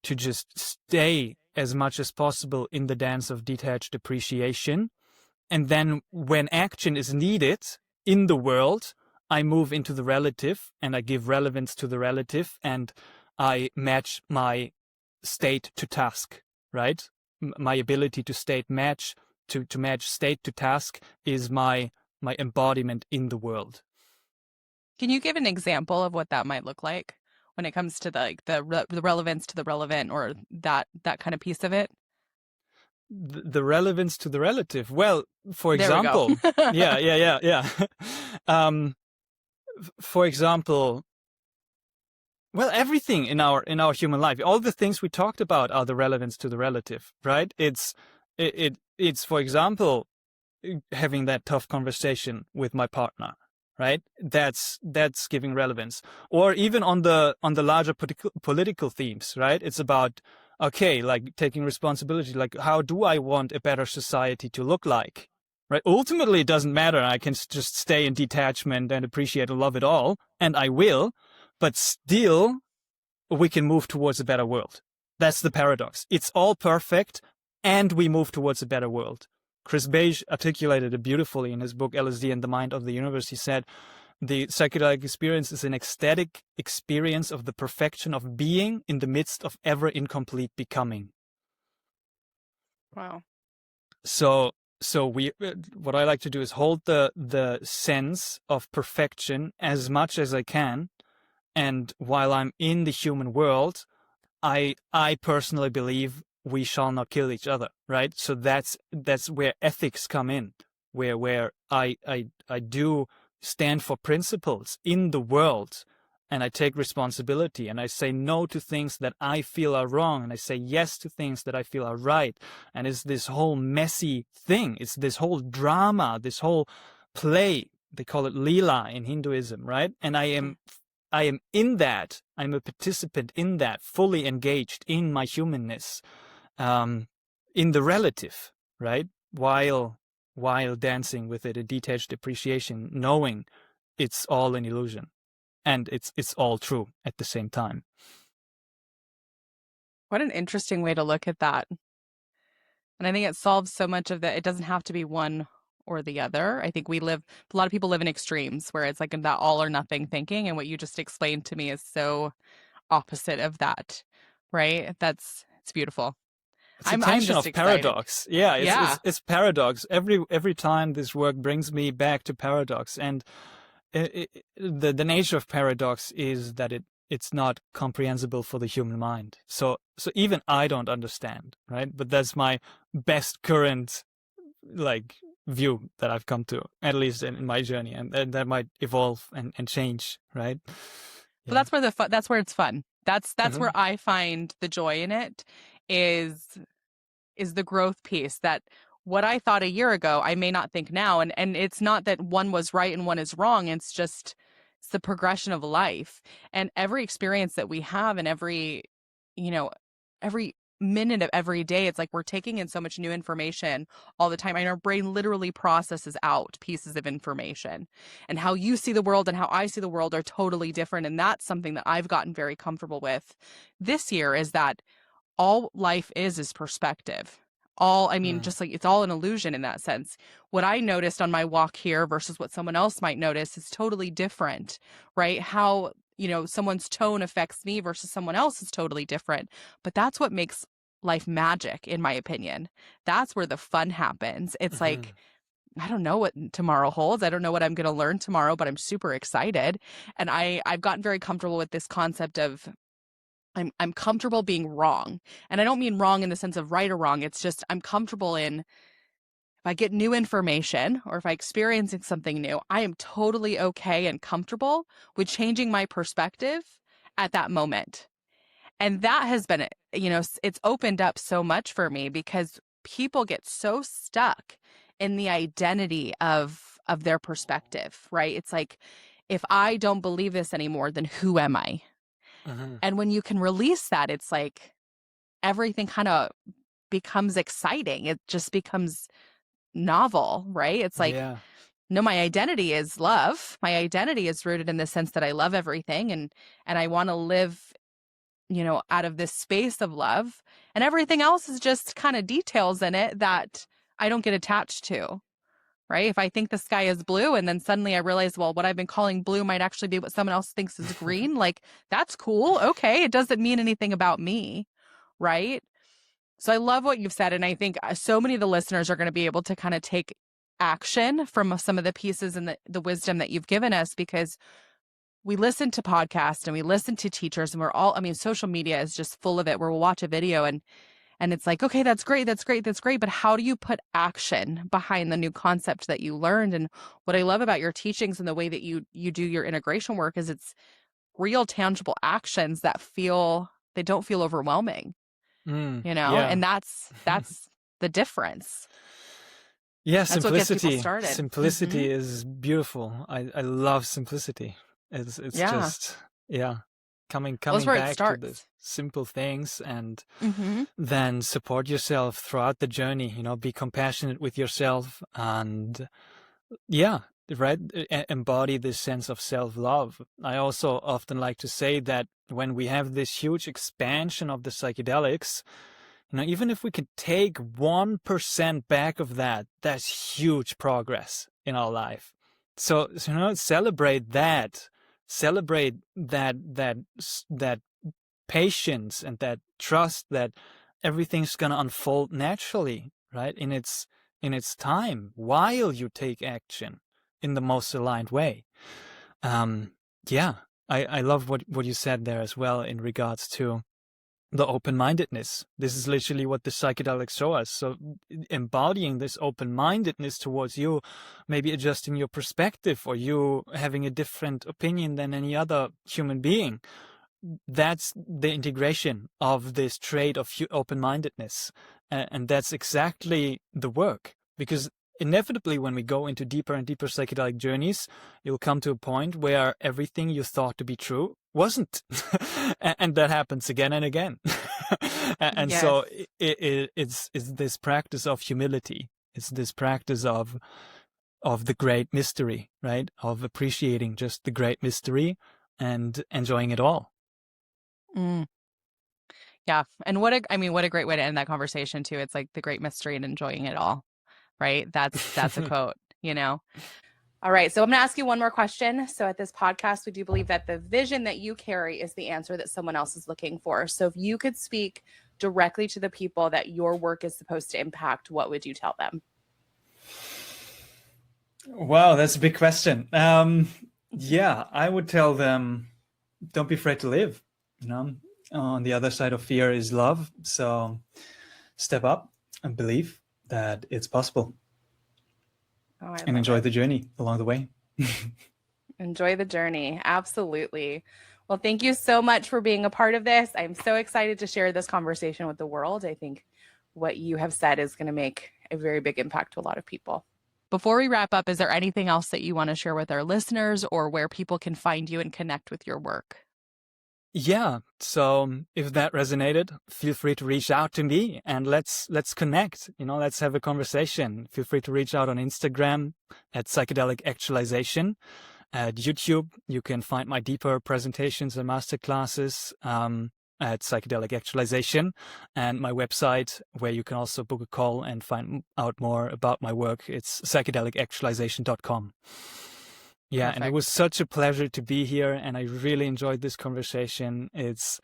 Speaker 1: just stay as much as possible in the dance of detached appreciation. And then when action is needed in the world, I move into the relative and I give relevance to the relative, and I match my state to task, right? My ability to match state to task is my embodiment in the world.
Speaker 2: Can you give an example of what that might look like when it comes to the relevance to the relevant, or that kind of piece of it?
Speaker 1: The relevance to the relative. Well, for example, yeah. For example, well, everything in our human life, all the things we talked about are the relevance to the relative, right? It's for example, having that tough conversation with my partner, right? That's giving relevance. Or even on the larger political themes, right? It's about, okay, like taking responsibility, like how do I want a better society to look like, right? Ultimately, it doesn't matter. I can just stay in detachment and appreciate and love it all, and I will. but still we can move towards a better world. That's the paradox. It's all perfect, and we move towards a better world. Chris Beige articulated it beautifully in his book LSD and the Mind of the Universe. He said, the psychedelic experience is an ecstatic experience of the perfection of being in the midst of ever incomplete becoming.
Speaker 2: Wow.
Speaker 1: So we, what I like to do is hold the sense of perfection as much as I can, and while I'm in the human world, I personally believe we shall not kill each other, right? So that's where ethics come in, where I do stand for principles in the world, and I take responsibility, and I say no to things that I feel are wrong, and I say yes to things that I feel are right. And it's this whole messy thing. It's this whole drama, this whole play. They call it Leela in Hinduism, right? And I am in that. I'm a participant in that, fully engaged in my humanness, in the relative, right? While dancing with it, a detached appreciation, knowing it's all an illusion. And it's all true at the same time.
Speaker 2: What an interesting way to look at that. And I think it solves so much of that. It doesn't have to be one or the other. I think a lot of people live in extremes where it's like in that all or nothing thinking. And what you just explained to me is so opposite of that, right? It's beautiful.
Speaker 1: It's a tension of paradox. Yeah, it's paradox. Every time this work brings me back to paradox, and the nature of paradox is that it's not comprehensible for the human mind. So even I don't understand, right? But that's my best current view that I've come to, at least in my journey, and that might evolve and change, right?
Speaker 2: But that's where that's where it's fun. That's where I find the joy in it is the growth piece, that what I thought a year ago, I may not think now. And it's not that one was right and one is wrong. It's the progression of life. And every experience that we have, and every minute of every day, it's like we're taking in so much new information all the time. And our brain literally processes out pieces of information. And how you see the world and how I see the world are totally different. And that's something that I've gotten very comfortable with this year, is that all life is perspective. Just like it's all an illusion in that sense. What I noticed on my walk here versus what someone else might notice is totally different, right? How, someone's tone affects me versus someone else is totally different. But that's what makes life magic, in my opinion. That's where the fun happens. It's like, I don't know what tomorrow holds. I don't know what I'm going to learn tomorrow, but I'm super excited. And I've gotten very comfortable with this concept of I'm comfortable being wrong. And I don't mean wrong in the sense of right or wrong. It's just I'm comfortable in, if I get new information or if I experience something new, I am totally okay and comfortable with changing my perspective at that moment. And that has been, it's opened up so much for me, because people get so stuck in the identity of their perspective, right? It's like, if I don't believe this anymore, then who am I? And when you can release that, it's like everything kind of becomes exciting. It just becomes novel, right? It's like, no, my identity is love. My identity is rooted in the sense that I love everything, and I want to live, out of this space of love. And everything else is just kind of details in it that I don't get attached to. Right? If I think the sky is blue and then suddenly I realize, well, what I've been calling blue might actually be what someone else thinks is green, like, that's cool. Okay. It doesn't mean anything about me. Right? So I love what you've said. And I think so many of the listeners are going to be able to kind of take action from some of the pieces and the wisdom that you've given us, because we listen to podcasts and we listen to teachers, and social media is just full of it, where we'll watch a video and it's like, okay, that's great. But how do you put action behind the new concept that you learned? And what I love about your teachings and the way that you do your integration work is it's real, tangible actions that they don't feel overwhelming, and that's the difference.
Speaker 1: Yeah,
Speaker 2: that's
Speaker 1: simplicity.
Speaker 2: What gets people started.
Speaker 1: Simplicity is beautiful. I love simplicity. It's just, coming back to the simple things, and then support yourself throughout the journey, be compassionate with yourself, and right? Embody this sense of self-love. I also often like to say that when we have this huge expansion of the psychedelics, even if we can take 1% back of that, that's huge progress in our life. So celebrate that that patience and that trust that everything's going to unfold naturally, right? In its time, while you take action in the most aligned way. Yeah, I love what you said there as well in regards to the open-mindedness. This is literally what the psychedelics show us. So embodying this open-mindedness towards you, maybe adjusting your perspective or you having a different opinion than any other human being, that's the integration of this trait of open-mindedness. And that's exactly the work. Because inevitably, when we go into deeper and deeper psychedelic journeys, you'll come to a point where everything you thought to be true wasn't. And that happens again and again. And
Speaker 2: Yes.
Speaker 1: so it's this practice of humility. It's this practice of the great mystery, right? Of appreciating just the great mystery and enjoying it all.
Speaker 2: Mm. Yeah. And what a great way to end that conversation too. It's like the great mystery and enjoying it all, right? That's a quote, All right. So I'm going to ask you one more question. So at this podcast, we do believe that the vision that you carry is the answer that someone else is looking for. So if you could speak directly to the people that your work is supposed to impact, what would you tell them?
Speaker 1: Wow, that's a big question. Yeah, I would tell them, don't be afraid to live. On the other side of fear is love. So step up and believe that it's possible. And enjoy the journey along the way.
Speaker 2: Enjoy the journey. Absolutely. Well, thank you so much for being a part of this. I'm so excited to share this conversation with the world. I think what you have said is going to make a very big impact to a lot of people. Before we wrap up, is there anything else that you want to share with our listeners or where people can find you and connect with your work?
Speaker 1: Yeah. So if that resonated, feel free to reach out to me and let's connect. Let's have a conversation. Feel free to reach out on Instagram at Psychedelic Actualization. At YouTube, you can find my deeper presentations and masterclasses at Psychedelic Actualization, and my website where you can also book a call and find out more about my work. It's psychedelicactualization.com. Yeah,
Speaker 2: Perfect.
Speaker 1: And it was such a pleasure to be here, and I really enjoyed this conversation. It's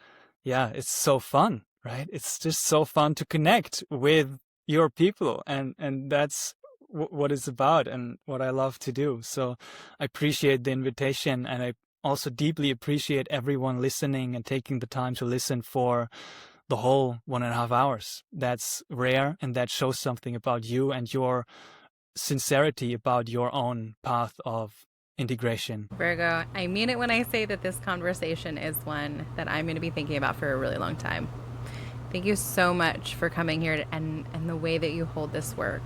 Speaker 1: so fun, right? It's just so fun to connect with your people, and that's what it's about and what I love to do. So I appreciate the invitation, and I also deeply appreciate everyone listening and taking the time to listen for the whole 1.5 hours. That's rare, and that shows something about you and your sincerity about your own path of integration.
Speaker 2: Vergo, I mean it when I say that this conversation is one that I'm going to be thinking about for a really long time. Thank you so much for coming here and the way that you hold this work.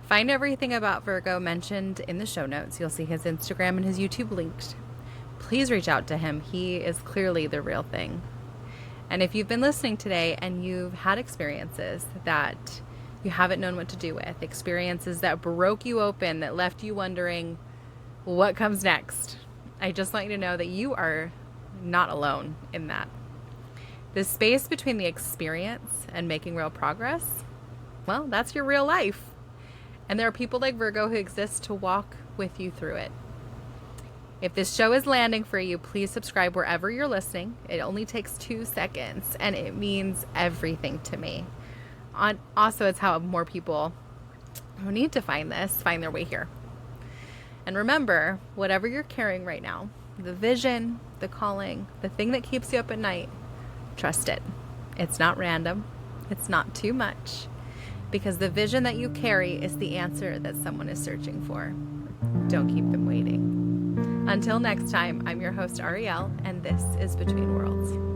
Speaker 2: Find everything about Vergo mentioned in the show notes. You'll see his Instagram and his YouTube linked. Please reach out to him. He is clearly the real thing. And if you've been listening today and you've had experiences that you haven't known what to do with, experiences that broke you open, that left you wondering what comes next, I just want you to know that you are not alone in that. The space between the experience and making real progress, well, that's your real life. And there are people like Vergo who exist to walk with you through it. If this show is landing for you, please subscribe wherever you're listening. It only takes 2 seconds, and it means everything to me. Also, it's how more people who need to find their way here. And remember, whatever you're carrying right now, the vision, the calling, the thing that keeps you up at night, trust it. It's not random. It's not too much. Because the vision that you carry is the answer that someone is searching for. Don't keep them waiting. Until next time, I'm your host, Ariel, and this is Between Worlds.